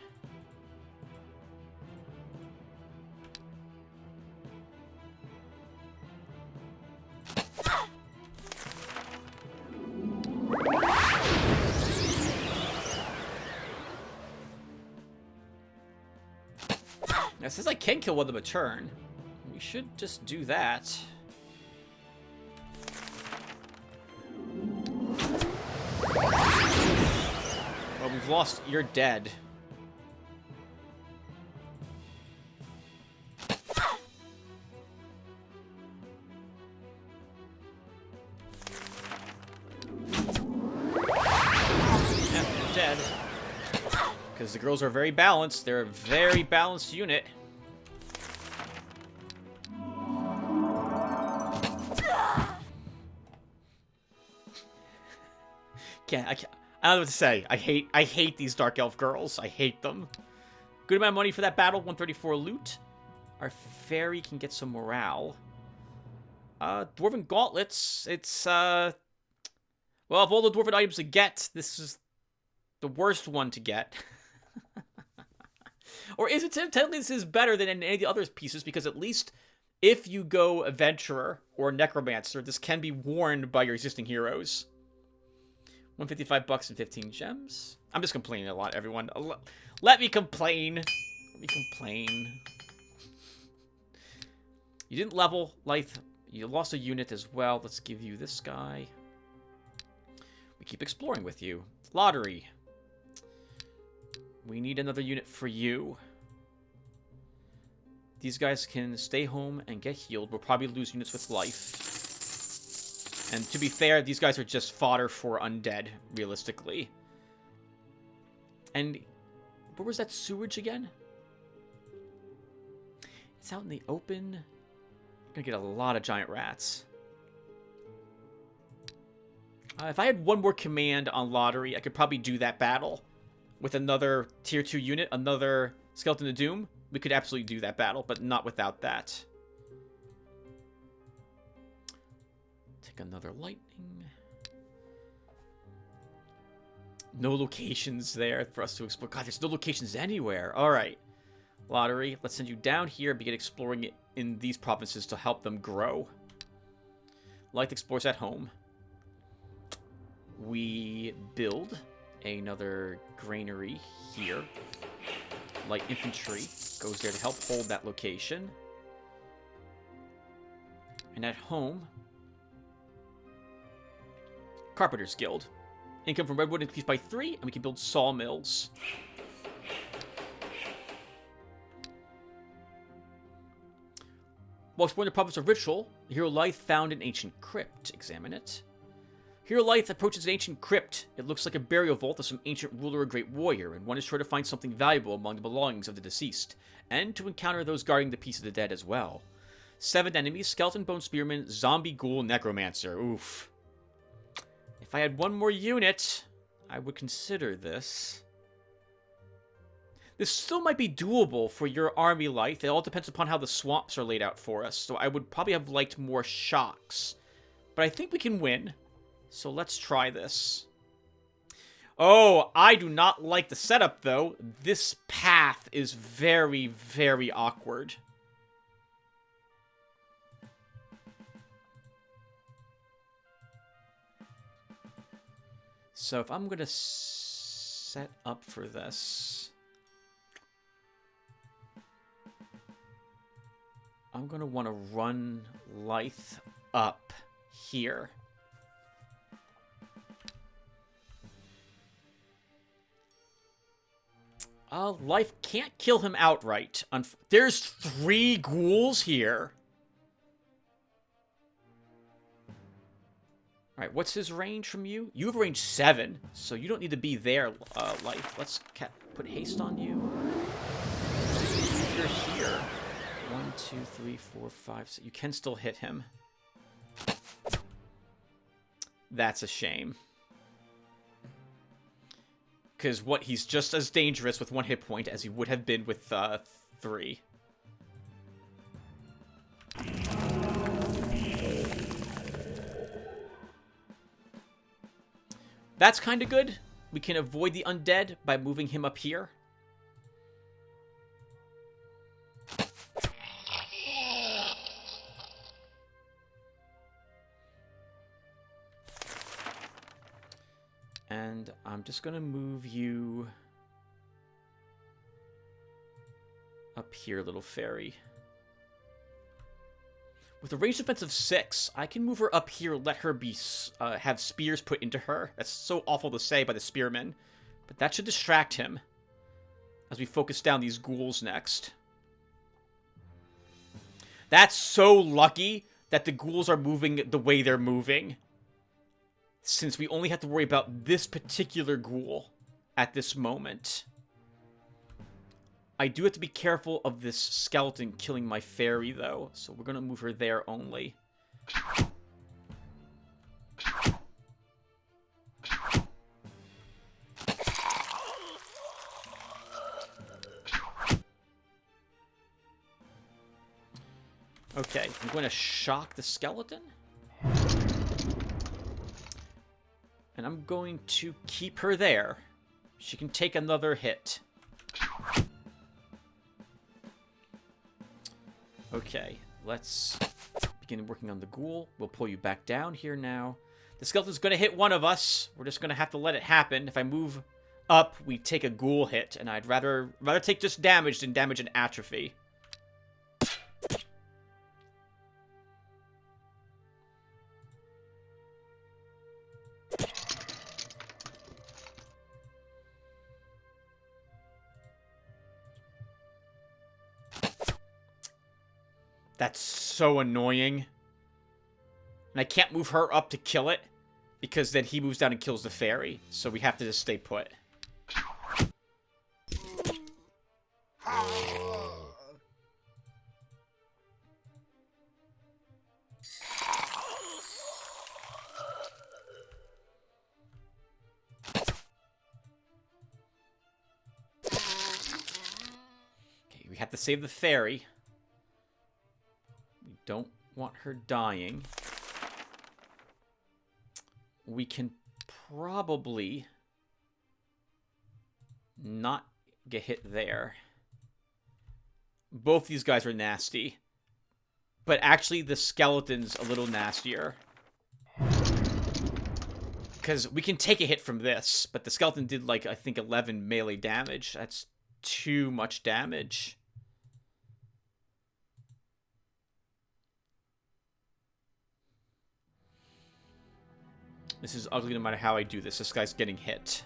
Now, since I can kill one of them a turn, we should just do that. Well, we've lost. You're dead. Yeah, you're dead. Because the girls are very balanced. They're a very balanced unit. I don't know what to say. I hate these Dark Elf girls. I hate them. Good amount of money for that battle. 134 loot. Our fairy can get some morale. Dwarven Gauntlets. It's, well, of all the Dwarven items to get, this is the worst one to get. Or is it technically this is better than any of the other pieces, because at least if you go Adventurer or Necromancer, this can be worn by your existing heroes. 155 bucks and 15 gems. I'm just complaining a lot, everyone. Let me complain. Let me complain. You didn't level life. You lost a unit as well. Let's give you this guy. We keep exploring with you. Lottery. We need another unit for you. These guys can stay home and get healed. We'll probably lose units with life. And to be fair, these guys are just fodder for undead, realistically. And where was that sewage again? It's out in the open. Gonna get a lot of giant rats. If I had one more command on Lottery, I could probably do that battle. With another tier 2 unit, another Skeleton of Doom, we could absolutely do that battle, but not without that. Take another lightning. No locations there for us to explore. God, there's no locations anywhere. Alright. Lottery, let's send you down here and begin exploring it in these provinces to help them grow. Light explores at home. We build another granary here. Light infantry goes there to help hold that location. And at home, Carpenter's Guild. Income from redwood increased by 3, and we can build sawmills. While exploring the province of Ritual, Hero Lythe found an ancient crypt. Examine it. Hero Lythe approaches an ancient crypt. It looks like a burial vault of some ancient ruler or great warrior, and one is sure to find something valuable among the belongings of the deceased, and to encounter those guarding the peace of the dead as well. 7 enemies: Skeleton, Bone Spearman, Zombie, Ghoul, Necromancer. Oof. If I had one more unit, I would consider this. This still might be doable for your army, Lythe. It all depends upon how the swamps are laid out for us, so I would probably have liked more shocks. But I think we can win. So let's try this. Oh, I do not like the setup, though. This path is very, very awkward. So if I'm going to set up for this, I'm going to want to run Lythe up here. Lythe can't kill him outright. There's 3 ghouls here. Alright, what's his range from you? You have range 7, so you don't need to be there, Lythe. Let's put haste on you. If you're here. 1, 2, 3, 4, 5, 6. You can still hit him. That's a shame. Because he's just as dangerous with 1 hit point as he would have been with 3. That's kind of good. We can avoid the undead by moving him up here. And I'm just going to move you up here, little fairy. With a range defense of 6, I can move her up here, let her be have spears put into her. That's so awful to say by the spearmen. But that should distract him as we focus down these ghouls next. That's so lucky that the ghouls are moving the way they're moving, since we only have to worry about this particular ghoul at this moment. I do have to be careful of this skeleton killing my fairy, though. So we're going to move her there only. Okay, I'm going to shock the skeleton. And I'm going to keep her there. She can take another hit. Okay, let's begin working on the ghoul. We'll pull you back down here now. The skeleton's going to hit one of us. We're just going to have to let it happen. If I move up, we take a ghoul hit. And I'd rather take just damage than damage and atrophy. That's so annoying. And I can't move her up to kill it, because then he moves down and kills the fairy. So we have to just stay put. Okay, we have to save the fairy. Don't want her dying. We can probably not get hit there. Both these guys are nasty. But actually, the skeleton's a little nastier. Because we can take a hit from this, but the skeleton did, like, I think 11 melee damage. That's too much damage. This is ugly no matter how I do this. This guy's getting hit.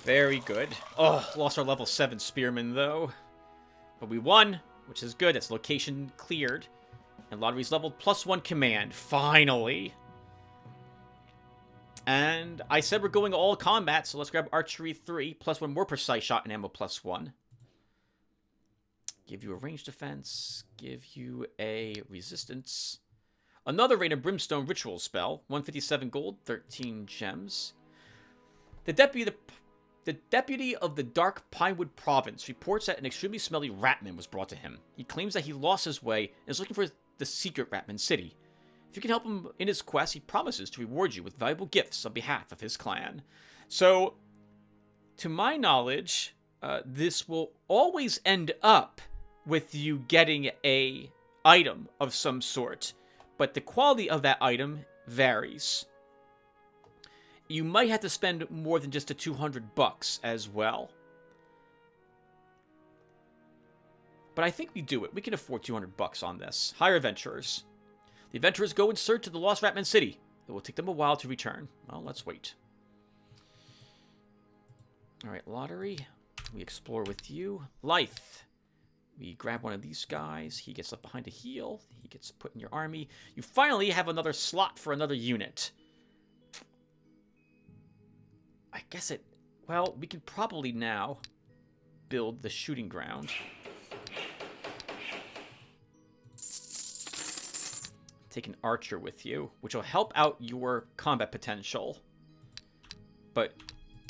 Very good. Oh, lost our level 7 spearman, though. But we won, which is good. That's location cleared. And Lotaeri's leveled +1 command. Finally. And I said we're going all combat, so let's grab archery 3. +1 more precise shot and ammo +1. Give you a range defense. Give you a resistance. Another Rain of Brimstone ritual spell. 157 gold, 13 gems. The deputy of the Dark Pinewood Province reports that an extremely smelly ratman was brought to him. He claims that he lost his way and is looking for the secret Ratman City. If you can help him in his quest, he promises to reward you with valuable gifts on behalf of his clan. So, to my knowledge, this will always end up with you getting a item of some sort, but the quality of that item varies. You might have to spend more than just the $200 as well. But I think we do it. We can afford $200 on this. Hire adventurers. The adventurers go in search of the lost Ratman City. It will take them a while to return. Well, let's wait. Alright, Lotaeri. We explore with you. Lythe. We grab one of these guys. He gets left behind to heal. He gets put in your army. You finally have another slot for another unit. I guess it... Well, we can probably now build the shooting ground. Take an archer with you, which will help out your combat potential. But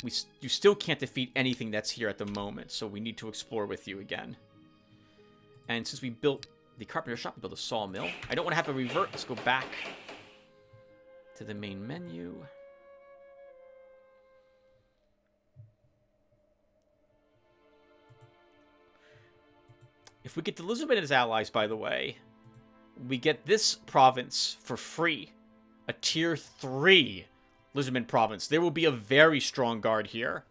you still can't defeat anything that's here at the moment, so we need to explore with you again. And since we built the carpenter shop, we built a sawmill. I don't want to have to revert. Let's go back to the main menu. If we get the Lizardmen as allies, by the way, we get this province for free. A tier 3 Lizardmen province. There will be a very strong guard here.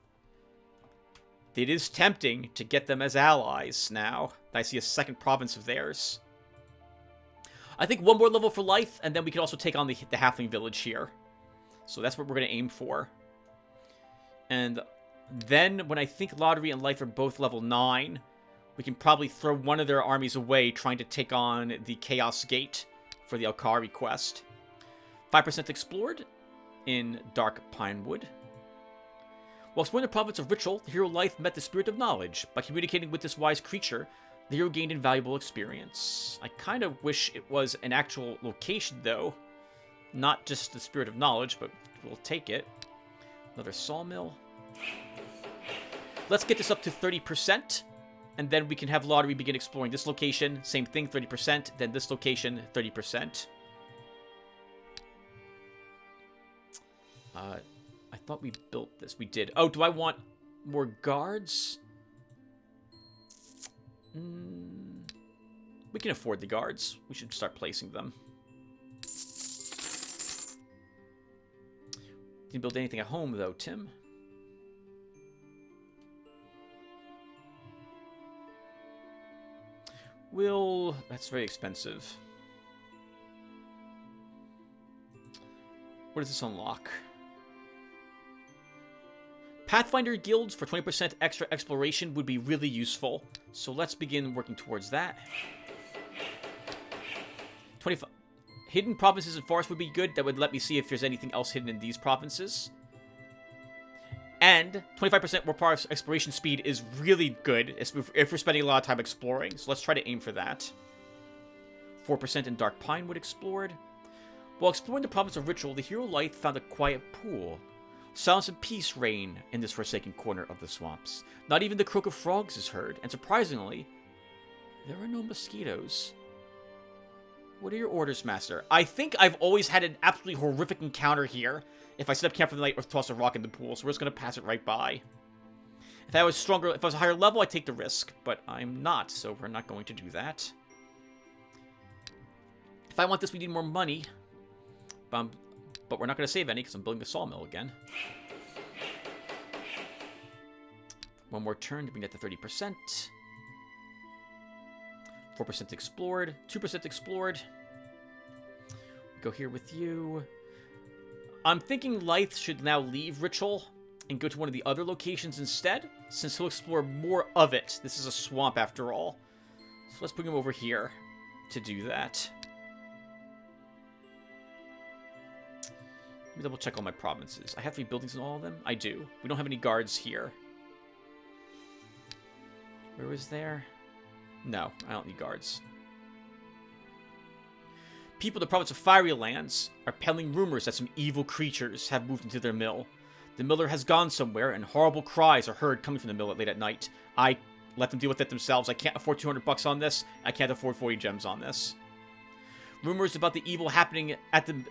It is tempting to get them as allies now. I see a second province of theirs. I think one more level for Lythe, and then we can also take on the halfling village here. So that's what we're going to aim for. And then, when I think Lotaeri and Life are both level 9, we can probably throw one of their armies away trying to take on the Chaos Gate for the Alkari quest. 5% explored in Dark Pinewood. While exploring the province of Ritual, the hero Life met the Spirit of Knowledge. By communicating with this wise creature, the hero gained invaluable experience. I kind of wish it was an actual location, though. Not just the Spirit of Knowledge, but we'll take it. Another sawmill. Let's get this up to 30%, and then we can have Lotaeri begin exploring this location. Same thing, 30%. Then this location, 30%. I thought we built this. We did. Oh, do I want more guards? We can afford the guards. We should start placing them. Didn't build anything at home, though, Tim. That's very expensive. What does this unlock? Pathfinder guilds for 20% extra exploration would be really useful. So let's begin working towards that. 25 hidden provinces and forests would be good. That would let me see if there's anything else hidden in these provinces. And 25% more power exploration speed is really good if we're spending a lot of time exploring. So let's try to aim for that. 4% in Dark Pinewood explored. While exploring the province of Ritual, the hero Light found a quiet pool. Silence and peace reign in this forsaken corner of the swamps. Not even the croak of frogs is heard, and surprisingly, there are no mosquitoes. What are your orders, Master? I think I've always had an absolutely horrific encounter here. If I set up camp for the night or toss a rock in the pool, so we're just going to pass it right by. If I was stronger, if I was a higher level, I'd take the risk, but I'm not, so we're not going to do that. If I want this, we need more money. But we're not going to save any because I'm building the sawmill again. One more turn to bring that to 30%. 4% explored. 2% explored. Go here with you. I'm thinking Life should now leave Ritual and go to one of the other locations instead, since he'll explore more of it. This is a swamp after all. So let's bring him over here to do that. Let me double check all my provinces. I have 3 buildings in all of them? I do. We don't have any guards here. Where was there? No, I don't need guards. People in the province of Fiery Lands are peddling rumors that some evil creatures have moved into their mill. The miller has gone somewhere, and horrible cries are heard coming from the mill late at night. I let them deal with it themselves. I can't afford 200 bucks on this. I can't afford 40 gems on this. Rumors about the evil happening at the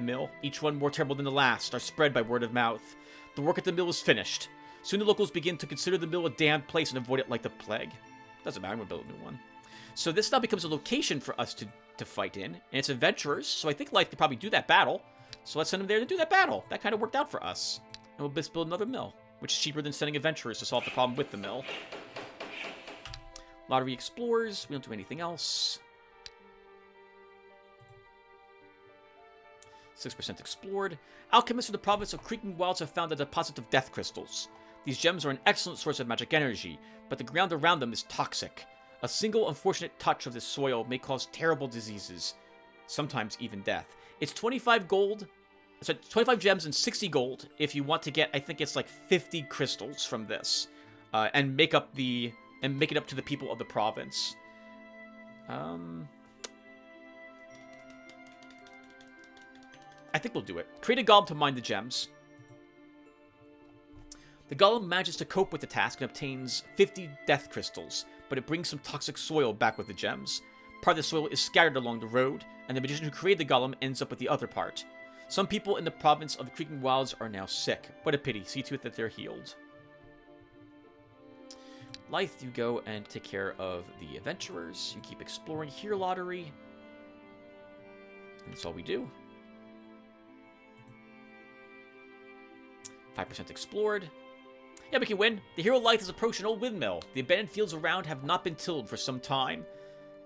mill, each one more terrible than the last, are spread by word of mouth. The work at the mill is finished. Soon the locals begin to consider the mill a damned place and avoid it like the plague. Doesn't matter, we'll build a new one. So this now becomes a location for us to fight in, and it's adventurers, so I think Life could probably do that battle. So let's send them there to do that battle. That kind of worked out for us. And we'll just build another mill, which is cheaper than sending adventurers to solve the problem with the mill. Lotaeri explorers, we don't do anything else. 6% explored. Alchemists in the province of Creaking Wilds have found a deposit of death crystals. These gems are an excellent source of magic energy, but the ground around them is toxic. A single unfortunate touch of this soil may cause terrible diseases, sometimes even death. It's 25 gold, so 25 gems and 60 gold if you want to get, I think it's like 50 crystals from this, and make it up to the people of the province. I think we'll do it. Create a golem to mine the gems. The golem manages to cope with the task and obtains 50 death crystals, but it brings some toxic soil back with the gems. Part of the soil is scattered along the road, and the magician who created the golem ends up with the other part. Some people in the province of the Creaking Wilds are now sick. What a pity. See to it that they're healed. Life, you go and take care of the adventurers. You keep exploring here, Lotaeri. And that's all we do. 5% explored. Yeah, we can win. The hero Life has approached an old windmill. The abandoned fields around have not been tilled for some time.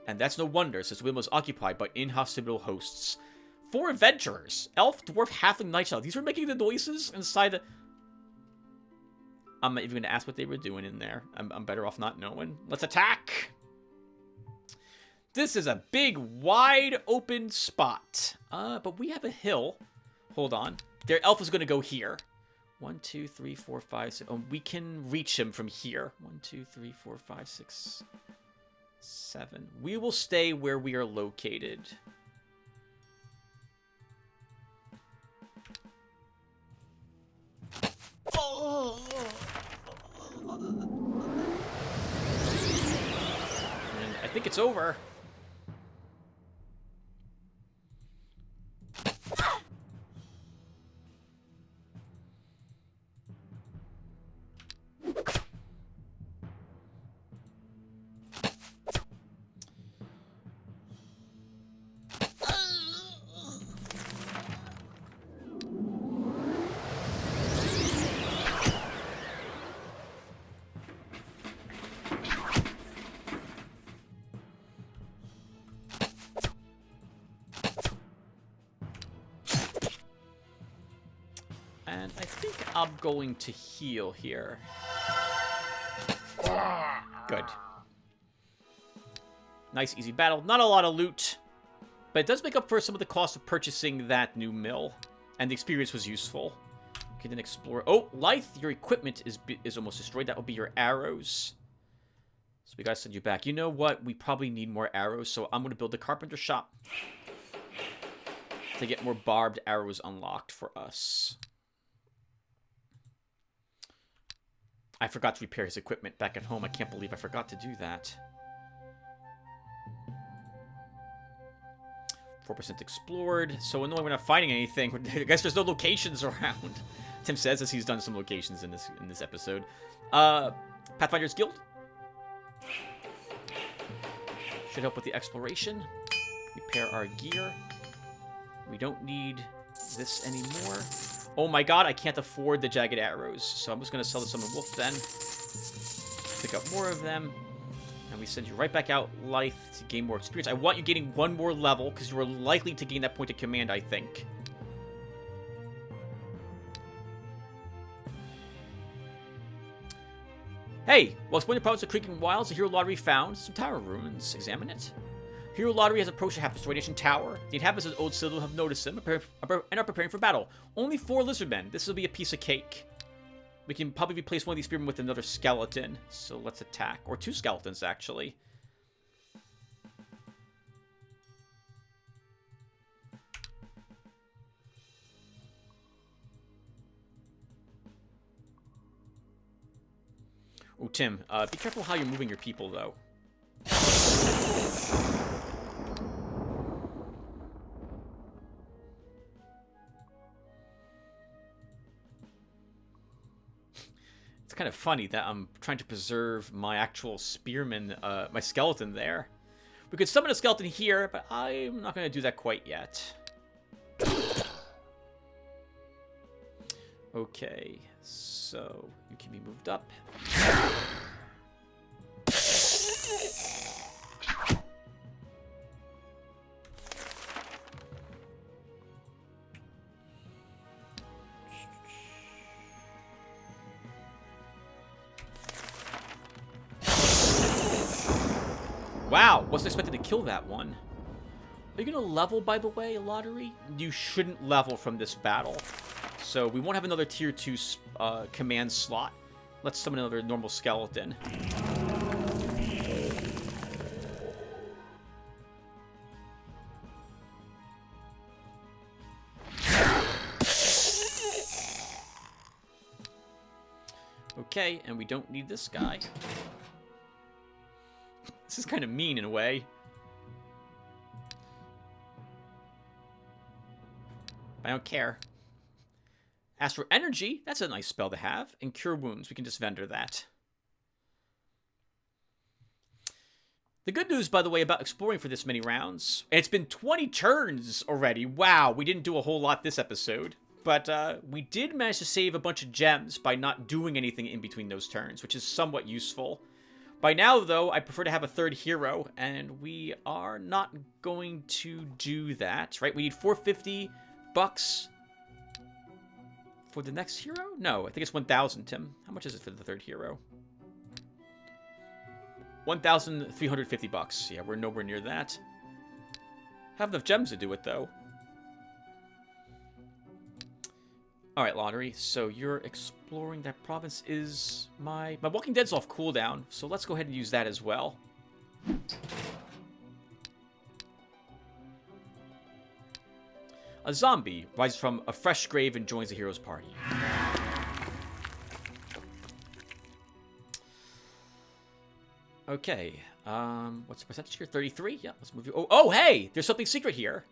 And that's no wonder, since the windmill is occupied by inhospitable hosts. 4 adventurers. Elf, dwarf, halfling, night child. These were making the noises inside the... I'm not even going to ask what they were doing in there. I'm better off not knowing. Let's attack! This is a big, wide open spot. But we have a hill. Hold on. Their elf is going to go here. 1, 2, 3, 4, 5, 6. Oh, we can reach him from here. 1, 2, 3, 4, 5, 6, 7. We will stay where we are located. And I think it's over. And I think I'm going to heal here. Good. Nice, easy battle. Not a lot of loot, but it does make up for some of the cost of purchasing that new mill. And the experience was useful. Okay, then explore. Oh, Lythe, your equipment is almost destroyed. That will be your arrows. So we gotta send you back. You know what? We probably need more arrows, so I'm gonna build a carpenter shop to get more barbed arrows unlocked for us. I forgot to repair his equipment back at home. I can't believe I forgot to do that. 4% explored. So annoying we're not finding anything. I guess there's no locations around. Tim says as he's done some locations in this episode. Pathfinder's Guild. Should help with the exploration. Repair our gear. We don't need this anymore. Oh my god, I can't afford the jagged arrows. So I'm just going to sell the Summon Wolf then. Pick up more of them. And we send you right back out, Lythe, to gain more experience. I want you getting one more level, because you are likely to gain that point of command, I think. Hey! While exploring the province of Creaking Wilds, the Hero Lottery found some tower ruins. Examine it. Hero Lottery has approached a half-destroyed ancient tower. The inhabitants of Old Citadel have noticed him and are preparing for battle. Only 4 lizardmen. This will be a piece of cake. We can probably replace one of these spearmen with another skeleton. So let's attack. Or 2 skeletons, actually. Oh, Tim, be careful how you're moving your people, though. It's kind of funny that I'm trying to preserve my actual spearman, my skeleton there. We could summon a skeleton here, but I'm not going to do that quite yet. Okay, so you can be moved up. Wow, wasn't expecting to kill that one. Are you going to level, by the way, Lottery? You shouldn't level from this battle. So we won't have another tier 2 command slot. Let's summon another normal skeleton. Okay, and we don't need this guy. This is kind of mean in a way. I don't care. Ask for energy. That's a nice spell to have. And cure wounds. We can just vendor that. The good news, by the way, about exploring for this many rounds, and it's been 20 turns already. Wow, we didn't do a whole lot this episode. But we did manage to save a bunch of gems by not doing anything in between those turns, which is somewhat useful. By now, though, I prefer to have a third hero, and we are not going to do that, right? We need $450 for the next hero? No, I think it's 1,000, Tim. How much is it for the third hero? $1,350. Yeah, we're nowhere near that. Have enough gems to do it, though. Alright, Lotaeri, so you're exploring that province. Is my Walking Dead's off cooldown, so let's go ahead and use that as well. A zombie rises from a fresh grave and joins the hero's party. Okay, what's the percentage here? 33? Yeah, let's move you. Oh, hey! There's something secret here.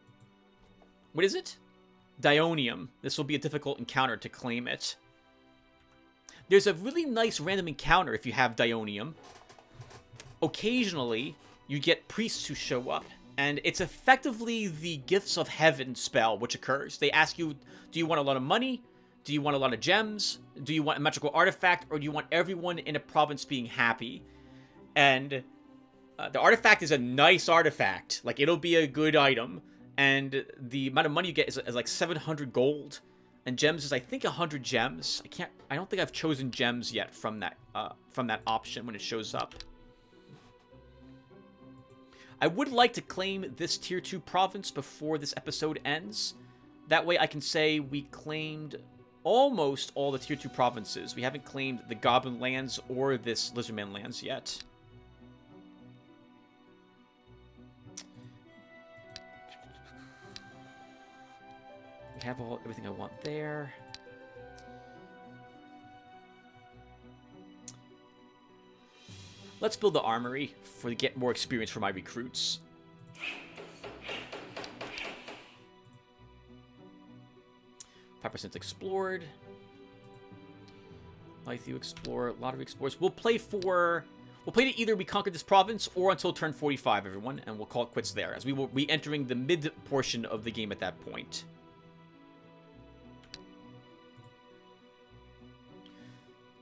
What is it? Dionium. This will be a difficult encounter to claim it. There's a really nice random encounter if you have Dionium. Occasionally, you get priests who show up, and it's effectively the Gifts of Heaven spell which occurs. They ask you, do you want a lot of money? Do you want a lot of gems? Do you want a magical artifact? Or do you want everyone in a province being happy? And the artifact is a nice artifact. Like, it'll be a good item. And the amount of money you get is like 700 gold. And gems is, I think, 100 gems. I don't think I've chosen gems yet from that option when it shows up. I would like to claim this Tier 2 province before this episode ends. That way I can say we claimed almost all the Tier 2 provinces. We haven't claimed the Goblin lands or this Lizardman lands yet. We have everything I want there. Let's build the armory to get more experience for my recruits. %, explored. Lythu explore, Lotaeri explores. We'll play to either we conquer this province or until turn 45, everyone, and we'll call it quits there, as we will be entering the mid portion of the game at that point.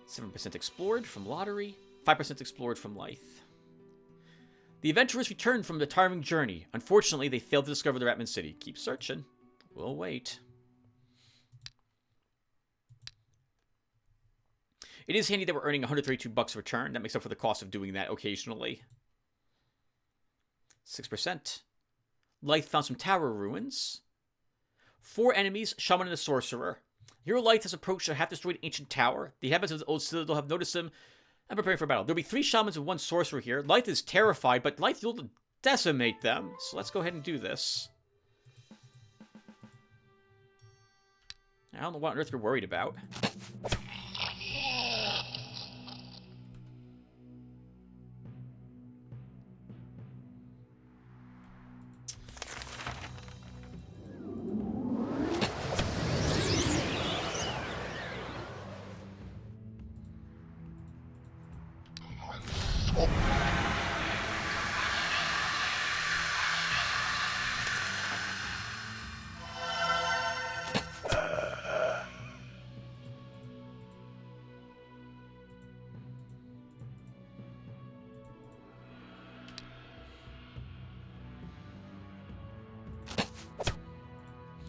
7% explored from Lotaeri, 5% explored from Lythe. The adventurers returned from the tiring journey. Unfortunately, they failed to discover the Ratman City. Keep searching. We'll wait. It is handy that we're earning $132 a return. That makes up for the cost of doing that occasionally. 6%. Lythe found some tower ruins. 4 enemies, shaman and a sorcerer. Hero Lythe has approached a half-destroyed ancient tower. The inhabitants of the old citadel have noticed him and preparing for battle. There'll be 3 shamans and 1 sorcerer here. Lythe is terrified, but Lythe will decimate them. So let's go ahead and do this. I don't know what on earth you're worried about.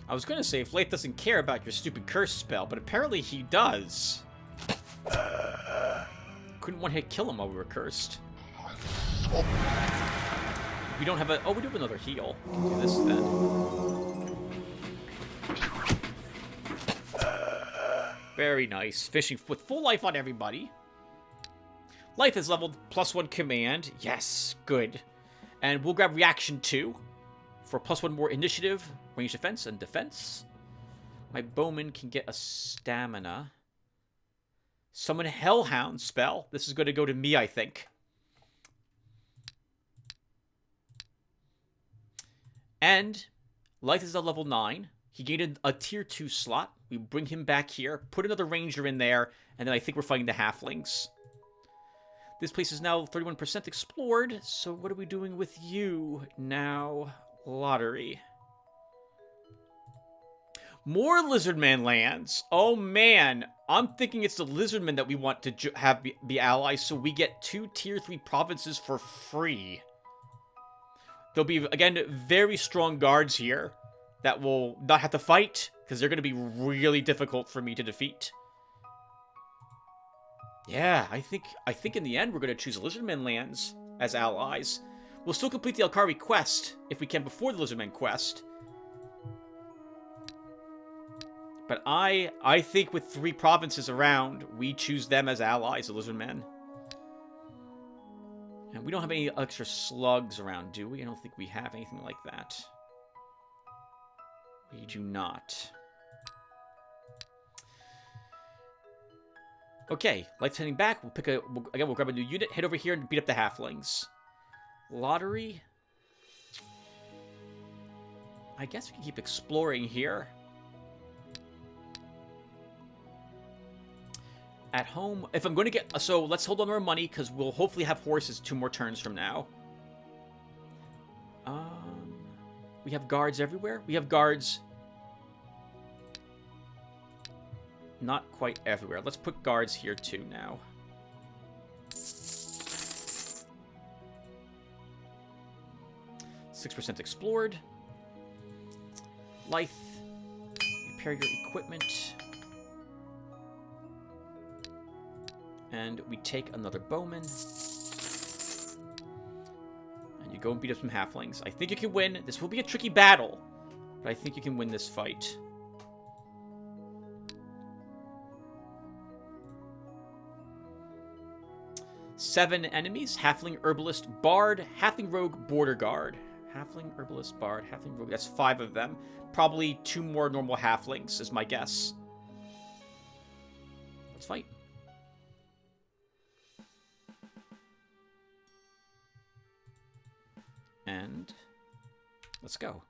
I was gonna say, if Lythe doesn't care about your stupid curse spell, but apparently he does. Couldn't one-hit kill him while we were cursed. We don't have a... Oh, we do have another heal. Do this then. Very nice. Fishing with full life on everybody. Lythe is leveled +1 command. Yes, good. And we'll grab reaction 2 for +1 more initiative, range defense, and defense. My bowman can get a stamina. Summon Hellhound spell. This is going to go to me, I think. And Lythe is at level 9. He gained a tier 2 slot. We bring him back here, put another ranger in there, and then I think we're fighting the halflings. This place is now 31% explored, so what are we doing with you now, Lotaeri? More Lizardman lands. Oh, man. I'm thinking it's the Lizardmen that we want to have be allies, so we get 2 tier 3 provinces for free. There'll be, again, very strong guards here that will not have to fight, because they're going to be really difficult for me to defeat. Yeah, I think in the end we're going to choose Lizardmen lands as allies. We'll still complete the Alkari quest, if we can, before the Lizardmen quest. But I think with 3 provinces around, we choose them as allies, the Lizardmen. And we don't have any extra slugs around, do we? I don't think we have anything like that. We do not. Okay, Light's heading back. We'll grab a new unit, head over here and beat up the halflings. Lotaeri. I guess we can keep exploring here. At home, if I'm going to get... So, let's hold on to our money, because we'll hopefully have horses 2 more turns from now. We have guards everywhere? We have guards... Not quite everywhere. Let's put guards here, too, now. %, explored. Lithe. Repair your equipment. And we take another bowman. And you go and beat up some halflings. I think you can win. This will be a tricky battle, but I think you can win this fight. Seven enemies. Halfling, Herbalist, Bard, Halfling Rogue, Border Guard. Halfling, Herbalist, Bard, Halfling Rogue. That's 5 of them. Probably 2 more normal halflings is my guess. Let's fight. And let's go.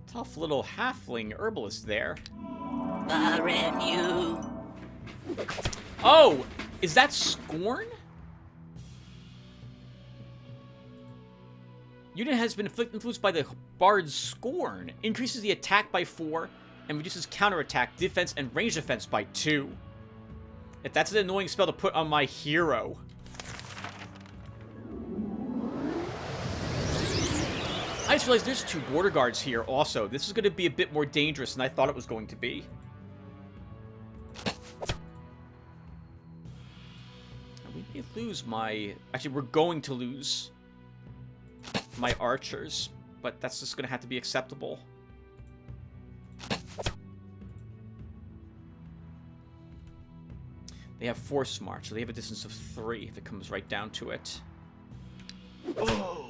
Tough little halfling herbalist there. Oh! Is that Scorn? Unit has been influenced by the Bard's Scorn. Increases the attack by 4 and reduces counterattack, defense, and range defense by 2. If that's an annoying spell to put on my hero. I just realized there's 2 border guards here also. This is going to be a bit more dangerous than I thought it was going to be. We lose my... Actually, we're going to lose my archers, but that's just going to have to be acceptable. They have force march, so they have a distance of 3 if it comes right down to it. Oh.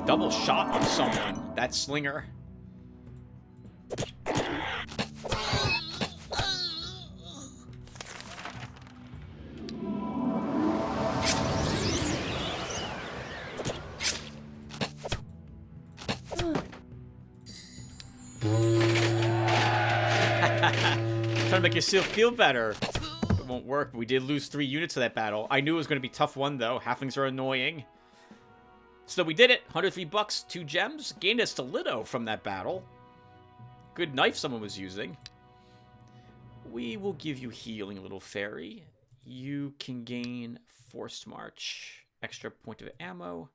Double shot on someone. That slinger. Trying to make yourself feel better. It won't work, but we did lose 3 units to that battle. I knew it was going to be a tough one, though. Halflings are annoying. So we did it. 103 bucks, 2 gems. Gained a stiletto from that battle. Good knife someone was using. We will give you healing, little fairy. You can gain forced march. Extra point of ammo.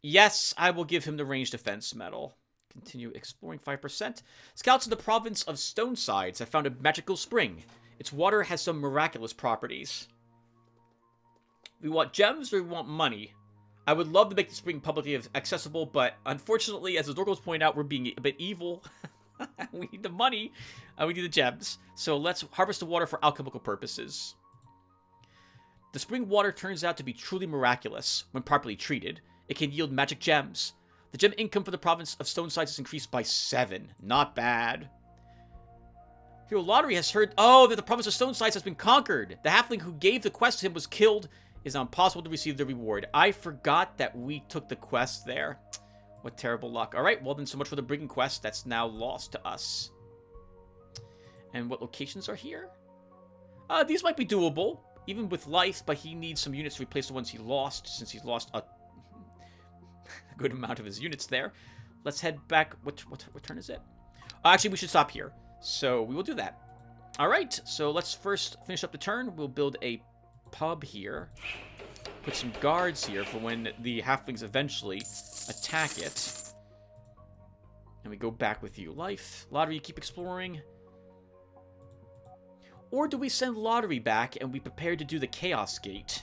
Yes, I will give him the ranged defense medal. Continue exploring 5%. Scouts in the province of Stonesides have found a magical spring. Its water has some miraculous properties. We want gems or we want money? I would love to make the spring publicly accessible, but unfortunately, as the Dorgles point out, we're being a bit evil. We need the money. We need the gems. So let's harvest the water for alchemical purposes. The spring water turns out to be truly miraculous when properly treated. It can yield magic gems. The gem income for the province of Stonesides is increased by 7. Not bad. Hero Lotaeri has heard, that the province of Stonesides has been conquered. The halfling who gave the quest to him was killed. It is now impossible to receive the reward. I forgot that we took the quest there. What terrible luck. Alright, well then so much for the brigand quest. That's now lost to us. And what locations are here? These might be doable, even with life, but he needs some units to replace the ones he lost, since he's lost a good amount of his units there. Let's head back. What turn is it? Actually, we should stop here. So we will do that. Alright, so let's first finish up the turn. We'll build a pub here. Put some guards here for when the halflings eventually attack it. And we go back with you. Life. Lotaeri, keep exploring. Or do we send Lotaeri back and we prepare to do the Chaos Gate?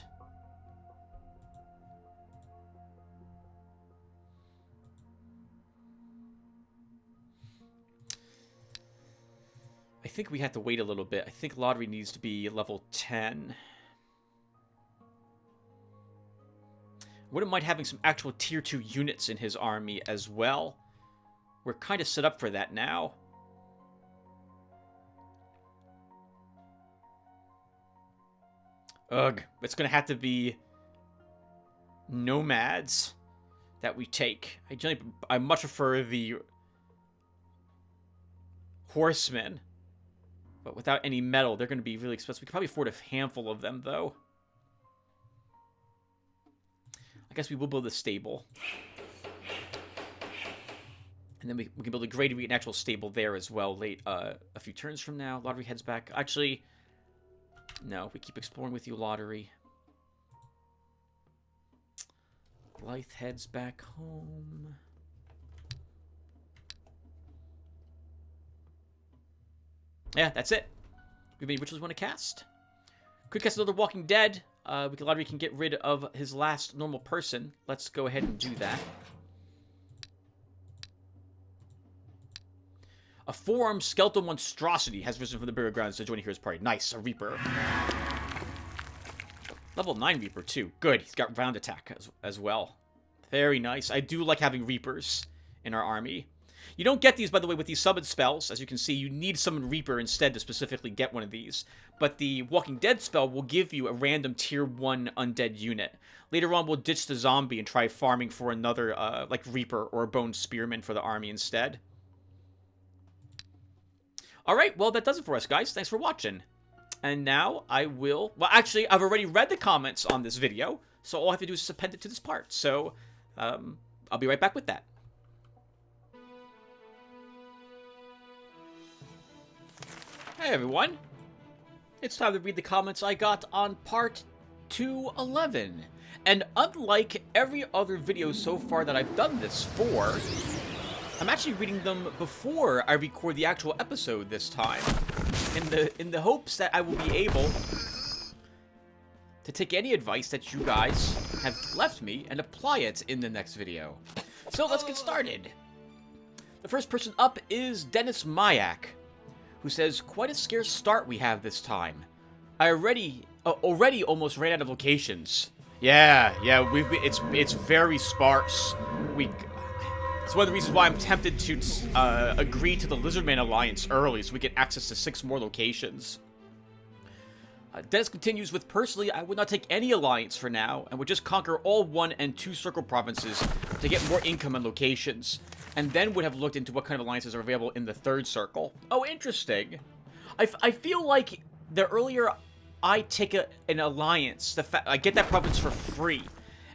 I think we have to wait a little bit. I think Lotaeri needs to be level 10. Wouldn't mind having some actual tier 2 units in his army as well. We're kind of set up for that now. Ugh, it's going to have to be nomads that we take. I much prefer the horsemen. But without any metal, they're going to be really expensive. We could probably afford a handful of them, though. I guess we will build a stable. And then we can build a granary and actual stable there as well a few turns from now. Lotaeri heads back. Actually, no. We keep exploring with you, Lotaeri. Blythe heads back home. Yeah, that's it. We have any rituals we want to cast? Could cast another Walking Dead. Lotaeri can get rid of his last normal person. Let's go ahead and do that. A 4-armed skeletal monstrosity has risen from the burial grounds to join the hero's party. Nice, a Reaper. Level 9 Reaper, too. Good, he's got round attack as well. Very nice. I do like having Reapers in our army. You don't get these, by the way, with these summon spells. As you can see, you need summon Reaper instead to specifically get one of these. But the Walking Dead spell will give you a random tier 1 undead unit. Later on, we'll ditch the zombie and try farming for another, like Reaper or Bone Spearman for the army instead. Alright, well, that does it for us, guys. Thanks for watching. And now I will... Well, actually, I've already read the comments on this video, so all I have to do is append it to this part. So, I'll be right back with that. Hey everyone, it's time to read the comments I got on part 211. And unlike every other video so far that I've done this for, I'm actually reading them before I record the actual episode this time, in the hopes that I will be able to take any advice that you guys have left me and apply it in the next video. So let's get started. The first person up is Dennis Mayak, who says, quite a scarce start we have this time. I already almost ran out of locations. Yeah, it's very sparse. It's one of the reasons why I'm tempted to agree to the Lizardman Alliance early, so we get access to 6 more locations. Dennis continues with, personally, I would not take any alliance for now, and would just conquer all 1 and 2 circle provinces to get more income and locations. And then would have looked into what kind of alliances are available in the 3rd circle. Oh, interesting. I feel like the earlier I take an alliance, I get that province for free.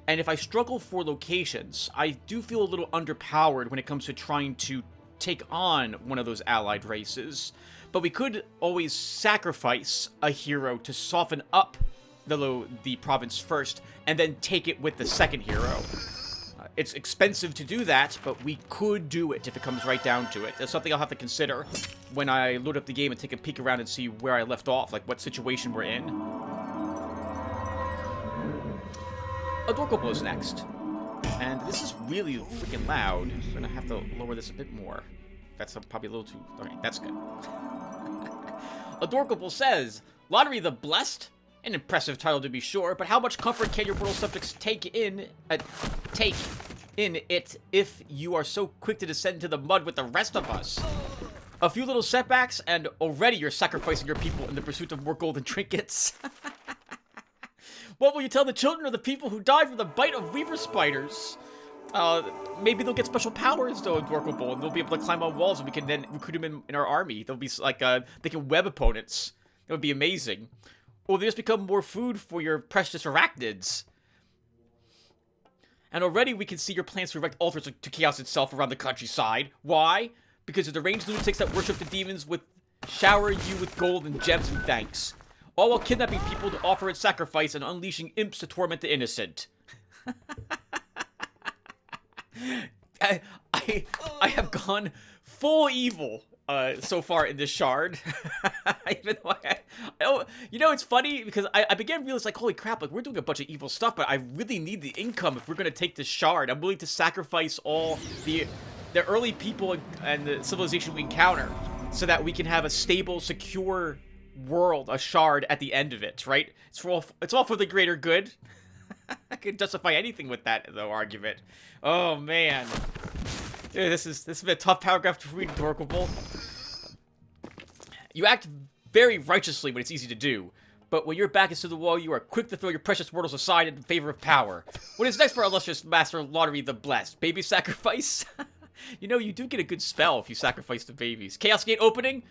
And if I struggle for locations, I do feel a little underpowered when it comes to trying to take on one of those allied races. But we could always sacrifice a hero to soften up the province first, and then take it with the second hero. It's expensive to do that, but we could do it if it comes right down to it. That's something I'll have to consider when I load up the game and take a peek around and see where I left off, like what situation we're in. Adorkable is next. And this is really freaking loud. I'm gonna have to lower this a bit more. That's probably a little too... Okay, that's good. Adorkable says, Lotaeri the Blessed? An impressive title to be sure, but how much comfort can your mortal subjects take in it if you are so quick to descend into the mud with the rest of us? A few little setbacks, and already you're sacrificing your people in the pursuit of more golden trinkets. What will you tell the children of the people who died from the bite of weaver spiders? Maybe they'll get special powers, though, Adorkable, and they'll be able to climb on walls, and we can then recruit them in our army. They'll be like, they can web opponents. That would be amazing. Or they just become more food for your precious arachnids. And already we can see your plans to erect altars to chaos itself around the countryside. Why? Because the deranged lunatics that worship the demons would shower you with gold and gems and thanks. All while kidnapping people to offer its sacrifice and unleashing imps to torment the innocent. I have gone full evil so far in this shard. Even though you know, it's funny because I began to realize, like, holy crap, like, we're doing a bunch of evil stuff, but I really need the income if we're going to take this shard. I'm willing to sacrifice all the early people and the civilization we encounter so that we can have a stable, secure world, a shard at the end of it, right? It's all for the greater good. I can justify anything with that, though, argument. Oh, man. Dude, this has been a tough paragraph to read, Adorkable. You act very righteously when it's easy to do, but when your back is to the wall, you are quick to throw your precious mortals aside in favor of power. What is next for our illustrious master Lotaeri the Blessed? Baby sacrifice? You know, you do get a good spell if you sacrifice the babies. Chaos Gate opening?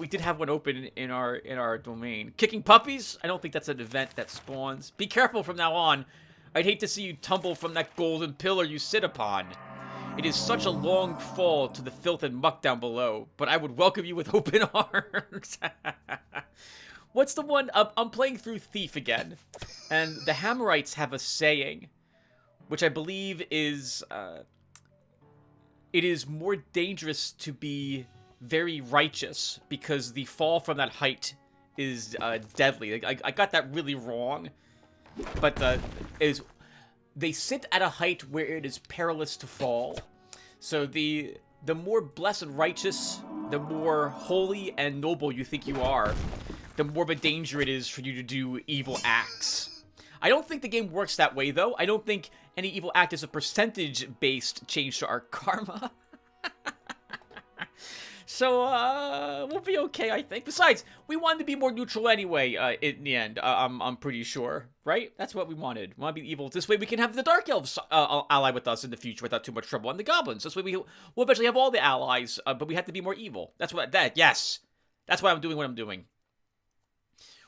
We did have one open in our domain. Kicking puppies? I don't think that's an event that spawns. Be careful from now on. I'd hate to see you tumble from that golden pillar you sit upon. It is such a long fall to the filth and muck down below, but I would welcome you with open arms. What's the one? I'm playing through Thief again, and the Hammerites have a saying, which I believe is, it is more dangerous to be very righteous because the fall from that height is deadly. I got that really wrong, but they sit at a height where it is perilous to fall. So the more blessed and righteous, the more holy and noble you think you are, the more of a danger it is for you to do evil acts. I don't think the game works that way, though. I don't think any evil act is a percentage-based change to our karma. So, we'll be okay, I think. Besides, we wanted to be more neutral anyway, in the end, I'm pretty sure, right? That's what we wanted. We want to be evil. This way we can have the Dark Elves ally with us in the future without too much trouble, and the Goblins. This way we'll eventually have all the allies, but we have to be more evil. Yes! That's why I'm doing what I'm doing.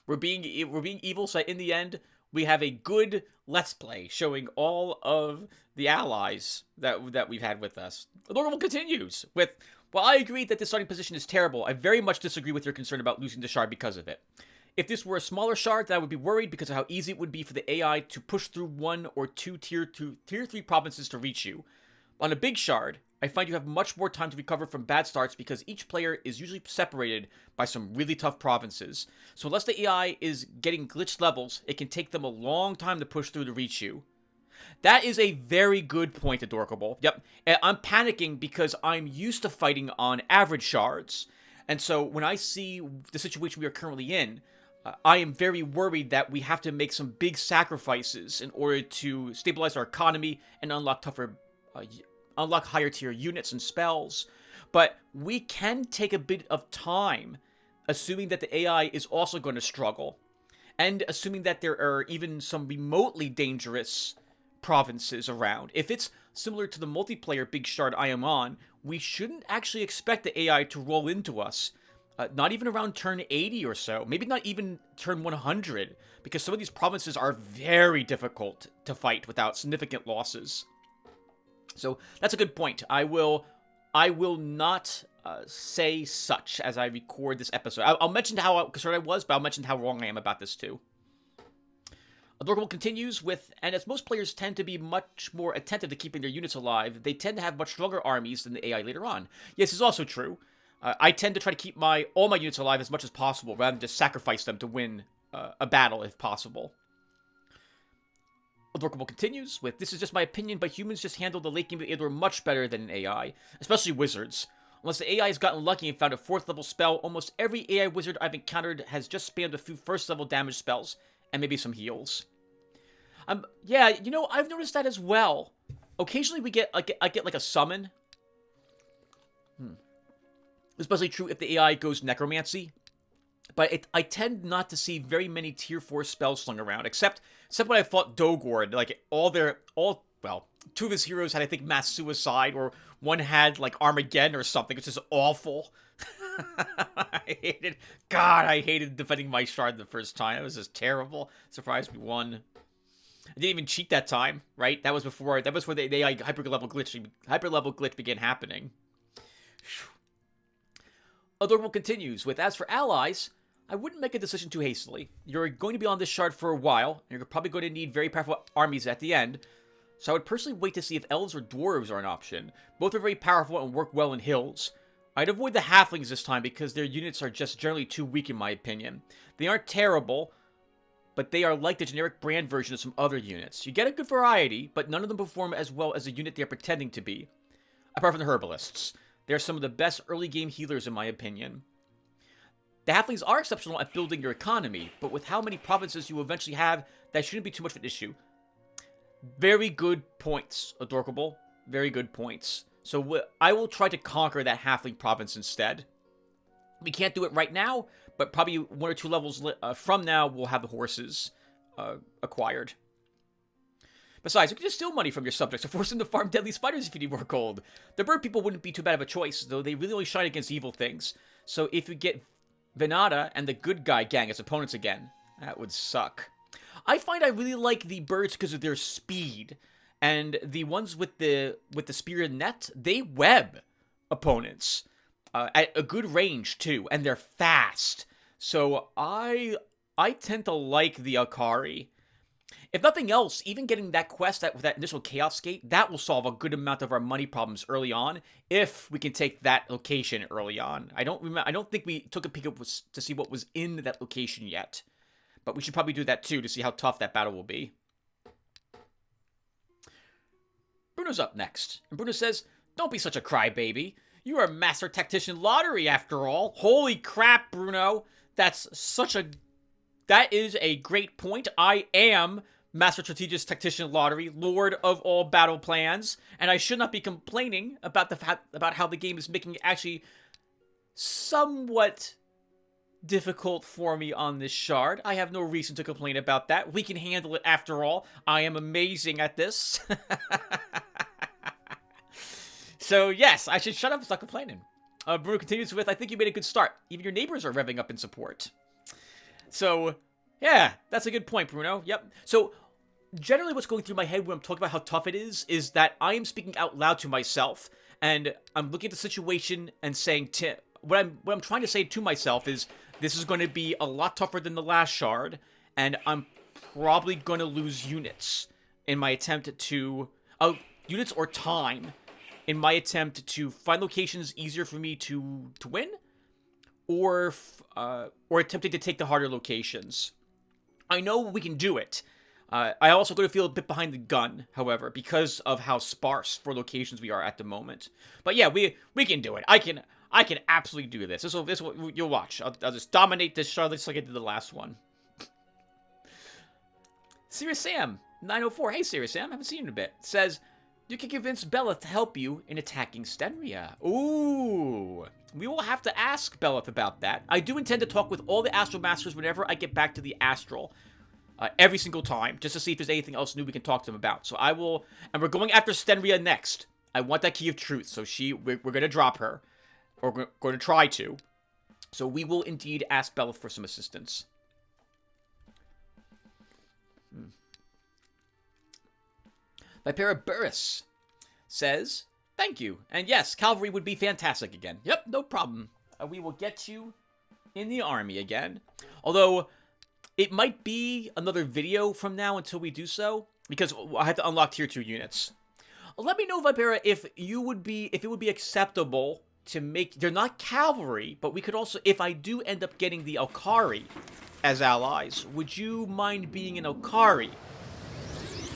We're being evil, so in the end, we have a good Let's Play showing all of the allies that we've had with us. Adorkable continues with... While I agree that this starting position is terrible, I very much disagree with your concern about losing the shard because of it. If this were a smaller shard, then I would be worried because of how easy it would be for the AI to push through 1 or 2 tier 3 provinces to reach you. On a big shard, I find you have much more time to recover from bad starts because each player is usually separated by some really tough provinces. So unless the AI is getting glitched levels, it can take them a long time to push through to reach you. That is a very good point, Adorkable. Yep, I'm panicking because I'm used to fighting on average shards. And so when I see the situation we are currently in, I am very worried that we have to make some big sacrifices in order to stabilize our economy and unlock higher tier units and spells. But we can take a bit of time, assuming that the AI is also going to struggle. And assuming that there are even some remotely dangerous provinces around. If it's similar to the multiplayer big shard I am on, we shouldn't actually expect the AI to roll into us. Not even around turn 80 or so. Maybe not even turn 100. Because some of these provinces are very difficult to fight without significant losses. So that's a good point. I will not say such as I record this episode. I'll mention how concerned I was, but I'll mention how wrong I am about this too. Adorable continues with, and as most players tend to be much more attentive to keeping their units alive, they tend to have much stronger armies than the AI later on. Yes, it's also true. I tend to try to keep all my units alive as much as possible, rather than just sacrifice them to win a battle if possible. Adorable continues with, this is just my opinion, but humans just handle the late game of Eador much better than an AI, especially wizards. Unless the AI has gotten lucky and found a 4th level spell, almost every AI wizard I've encountered has just spammed a few 1st level damage spells, and maybe some heals. Yeah, you know, I've noticed that as well. Occasionally we get, I get like a summon. Especially true if the AI goes necromancy. But I tend not to see very many tier 4 spells slung around, except when I fought Dogord. Like, well, 2 of his heroes had, I think, mass suicide, or one had, like, Armageddon or something, which is awful. I hated defending my shard the first time. It was just terrible. Surprised we won. I didn't even cheat that time, right? That was before the AI hyper level glitch began happening. Adorable continues with, as for allies, I wouldn't make a decision too hastily. You're going to be on this shard for a while, and you're probably going to need very powerful armies at the end, so I would personally wait to see if elves or dwarves are an option. Both are very powerful and work well in hills. I'd avoid the halflings this time because their units are just generally too weak in my opinion. They aren't terrible, but they are like the generic brand version of some other units. You get a good variety, but none of them perform as well as the unit they're pretending to be. Apart from the herbalists. They're some of the best early game healers in my opinion. The halflings are exceptional at building your economy, but with how many provinces you eventually have, that shouldn't be too much of an issue. Very good points, Adorable. Very good points. So I will try to conquer that halfling province instead. We can't do it right now, but probably 1 or 2 levels from now, we'll have the horses acquired. Besides, you can just steal money from your subjects to force them to farm deadly spiders if you need more gold. The bird people wouldn't be too bad of a choice, though they really only shine against evil things. So if you get Venata and the good guy gang as opponents again, that would suck. I find I really like the birds because of their speed. And the ones with the spear and net, they web opponents at a good range too, and they're fast. So I tend to like the Akari. If nothing else, even getting that quest with that initial Chaos Gate, that will solve a good amount of our money problems early on, if we can take that location early on. I don't think we took a peek to see what was in that location yet, but we should probably do that too to see how tough that battle will be. Bruno's up next, and Bruno says, "Don't be such a crybaby. You are Master Tactician Lotaeri after all." Holy crap, Bruno! That is a great point. I am Master Strategist Tactician Lotaeri, Lord of all battle plans, and I should not be complaining about how the game is making it actually somewhat difficult for me on this shard. I have no reason to complain about that. We can handle it after all. I am amazing at this. So yes, I should shut up and stop complaining. Bruno continues with, "I think you made a good start. Even your neighbors are revving up in support." So, yeah, that's a good point, Bruno. Yep. So, generally what's going through my head when I'm talking about how tough it is that I am speaking out loud to myself, and I'm looking at the situation and saying, what I'm trying to say to myself is, this is going to be a lot tougher than the last shard, and I'm probably going to lose units in my attempt to, units or time, in my attempt to find locations easier for me to win, or attempting to take the harder locations. I know we can do it. I also going to feel a bit behind the gun, however, because of how sparse for locations we are at the moment. But yeah, we can do it. I can absolutely do this. This will you'll watch. I'll just dominate this shard just like I did the last one. Serious Sam 904. Hey Serious Sam, haven't seen you in a bit. Says, "You can convince Belith to help you in attacking Stenria." Ooh. We will have to ask Belith about that. I do intend to talk with all the Astral Masters whenever I get back to the Astral. Every single time, just to see if there's anything else new we can talk to them about. So I will, and we're going after Stenria next. I want that Key of Truth, so we're going to drop her. Or we're going to try to. So we will indeed ask Belith for some assistance. Vipera Burris says, "Thank you. And yes, cavalry would be fantastic again." Yep, no problem. We will get you in the army again. Although, It might be another video from now until we do so, because I have to unlock tier 2 units. Let me know, Vipera, if it would be acceptable to make... They're not cavalry, but we could also... If I do end up getting the Alkari as allies, would you mind being an Alkari?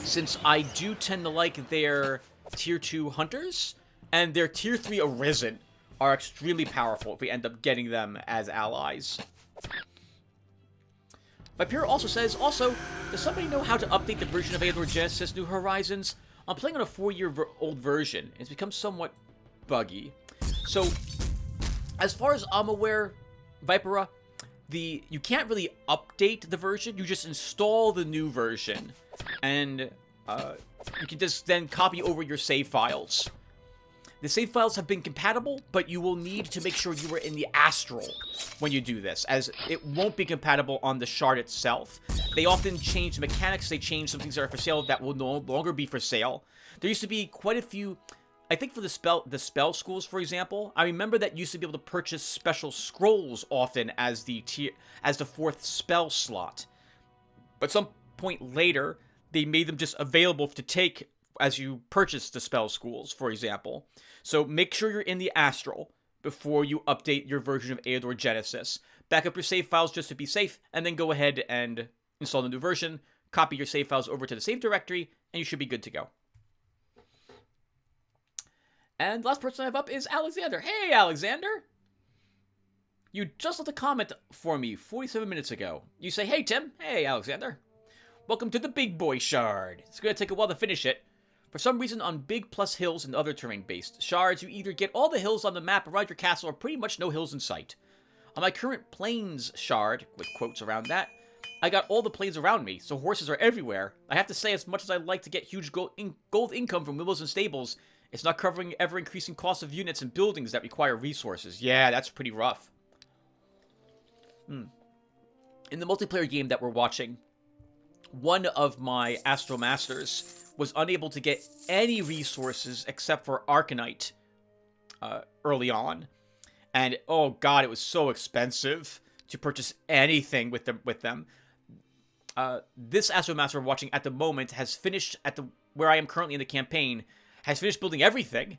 Since I do tend to like their tier 2 hunters, and their tier 3 Arisen are extremely powerful if we end up getting them as allies. Vipera also says, does somebody know how to update the version of Eador Genesis New Horizons? I'm playing on a 4-year-old version. It's become somewhat buggy. So, as far as I'm aware, Vipera, you can't really update the version. You just install the new version. And you can just then copy over your save files. The save files have been compatible, but you will need to make sure you are in the Astral when you do this, as it won't be compatible on the shard itself. They often change the mechanics, they change some things that are for sale that will no longer be for sale. There used to be quite a few, I think for the spell schools, for example, I remember that you used to be able to purchase special scrolls often as the 4th spell slot. But some point later, they made them just available to take as you purchase the spell schools, for example. So make sure you're in the Astral before you update your version of Eador Genesis. Back up your save files just to be safe, and then go ahead and install the new version, copy your save files over to the save directory, and you should be good to go. And the last person I have up is Alexander. Hey, Alexander! You just left a comment for me 47 minutes ago. You say, hey, Tim. Hey, Alexander. Welcome to the Big Boy Shard. It's going to take a while to finish it. For some reason, on big plus hills and other terrain-based shards, you either get all the hills on the map around your castle or pretty much no hills in sight. On my current plains shard, with quotes around that, I got all the plains around me, so horses are everywhere. I have to say, as much as I'd like to get huge gold income from willows and stables, it's not covering ever-increasing costs of units and buildings that require resources. Yeah, that's pretty rough. In the multiplayer game that we're watching, one of my Astral Masters was unable to get any resources except for Arcanite early on. And, oh god, it was so expensive to purchase anything with them. This Astral Master we're watching at the moment has finished, where I am currently in the campaign, has finished building everything.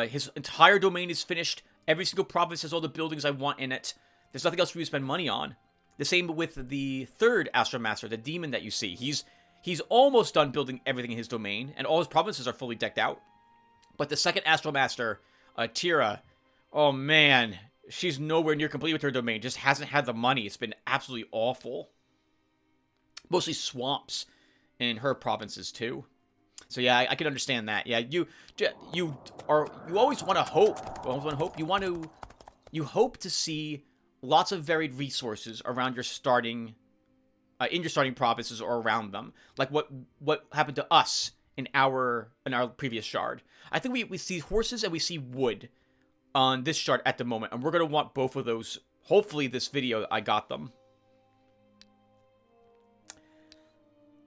His entire domain is finished. Every single province has all the buildings I want in it. There's nothing else for you to spend money on. The same with the third Astral Master, the demon that you see. He's almost done building everything in his domain, and all his provinces are fully decked out. But the second Astral Master, Tira, oh man, she's nowhere near complete with her domain. Just hasn't had the money. It's been absolutely awful. Mostly swamps in her provinces too. So yeah, I can understand that. Yeah, you always want to hope. You hope to see lots of varied resources around your starting, in your starting provinces or around them, like what happened to us in our previous shard. I think we see horses and we see wood on this shard at the moment, and we're gonna want both of those. Hopefully, this video I got them.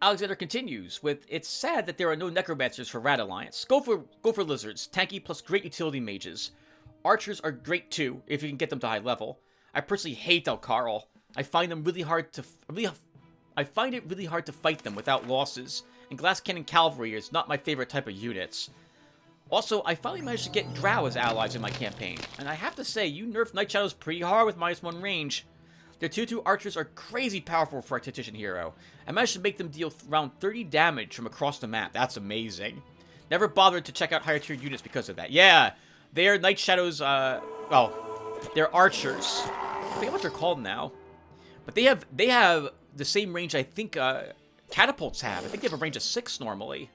Alexander continues with, it's sad that there are no necromancers for Rat Alliance. Go for lizards, tanky plus great utility mages. Archers are great too if you can get them to high level. I personally hate Alcarl. I find it really hard to fight them without losses, and Glass Cannon Cavalry is not my favorite type of units. Also, I finally managed to get Drow as allies in my campaign, and I have to say, you nerfed Night Shadows pretty hard with -1 range. Their tier 2 archers are crazy powerful for a Tactician hero. I managed to make them deal around 30 damage from across the map. That's amazing. Never bothered to check out higher tier units because of that. Yeah, they are Night Shadows, well, they're archers. I forget what they're called now. But they have the same range I think catapults have. I think they have a range of 6 normally.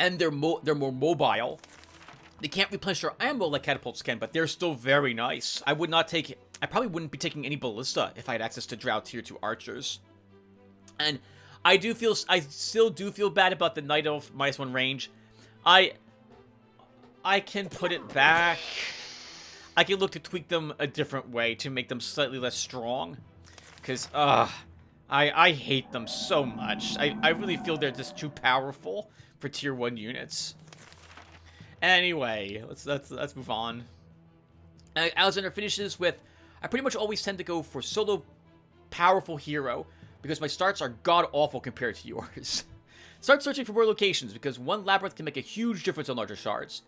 And they're more mobile. They can't replenish their ammo like catapults can, but they're still very nice. I probably wouldn't be taking any ballista if I had access to Drow tier 2 archers. And I still do feel bad about the Night Elf -1 range. I can put it back. I can look to tweak them a different way to make them slightly less strong. Because, I hate them so much. I really feel they're just too powerful for tier 1 units. Anyway, let's move on. Alexander finishes with, I pretty much always tend to go for solo powerful hero because my starts are god-awful compared to yours. Start searching for more locations because one labyrinth can make a huge difference on larger shards.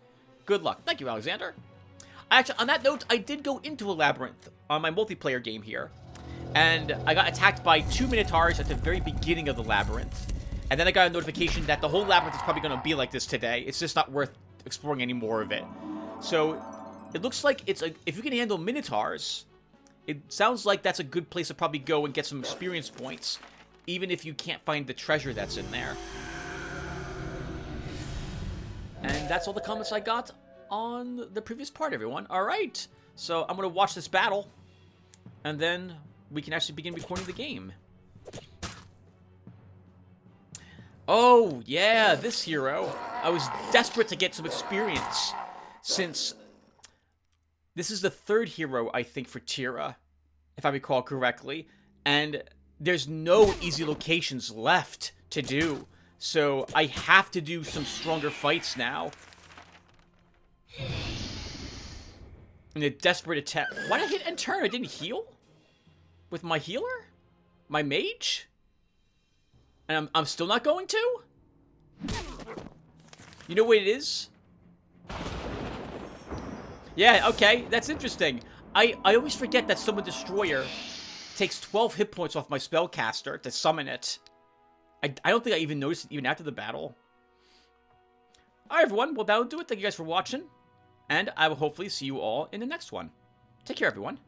Good luck. Thank you, Alexander. Actually, on that note, I did go into a labyrinth on my multiplayer game here. And I got attacked by 2 Minotaurs at the very beginning of the labyrinth. And then I got a notification that the whole labyrinth is probably going to be like this today. It's just not worth exploring any more of it. So, it looks like it's a, if you can handle Minotaurs, it sounds like that's a good place to probably go and get some experience points. Even if you can't find the treasure that's in there. And that's all the comments I got on the previous part, everyone. Alright, so I'm going to watch this battle. And then we can actually begin recording the game. Oh, yeah, this hero. I was desperate to get some experience, since this is the third hero, I think, for Tira, if I recall correctly, and there's no easy locations left to do, so I have to do some stronger fights now. In a desperate attempt. Why did I hit and turn? I didn't heal? With my healer? My mage? And I'm still not going to? You know what it is? Yeah, okay, that's interesting. I always forget that Summon Destroyer takes 12 hit points off my spellcaster to summon it. I don't think I even noticed it even after the battle. Alright, everyone, well, that'll do it. Thank you guys for watching. And I will hopefully see you all in the next one. Take care, everyone.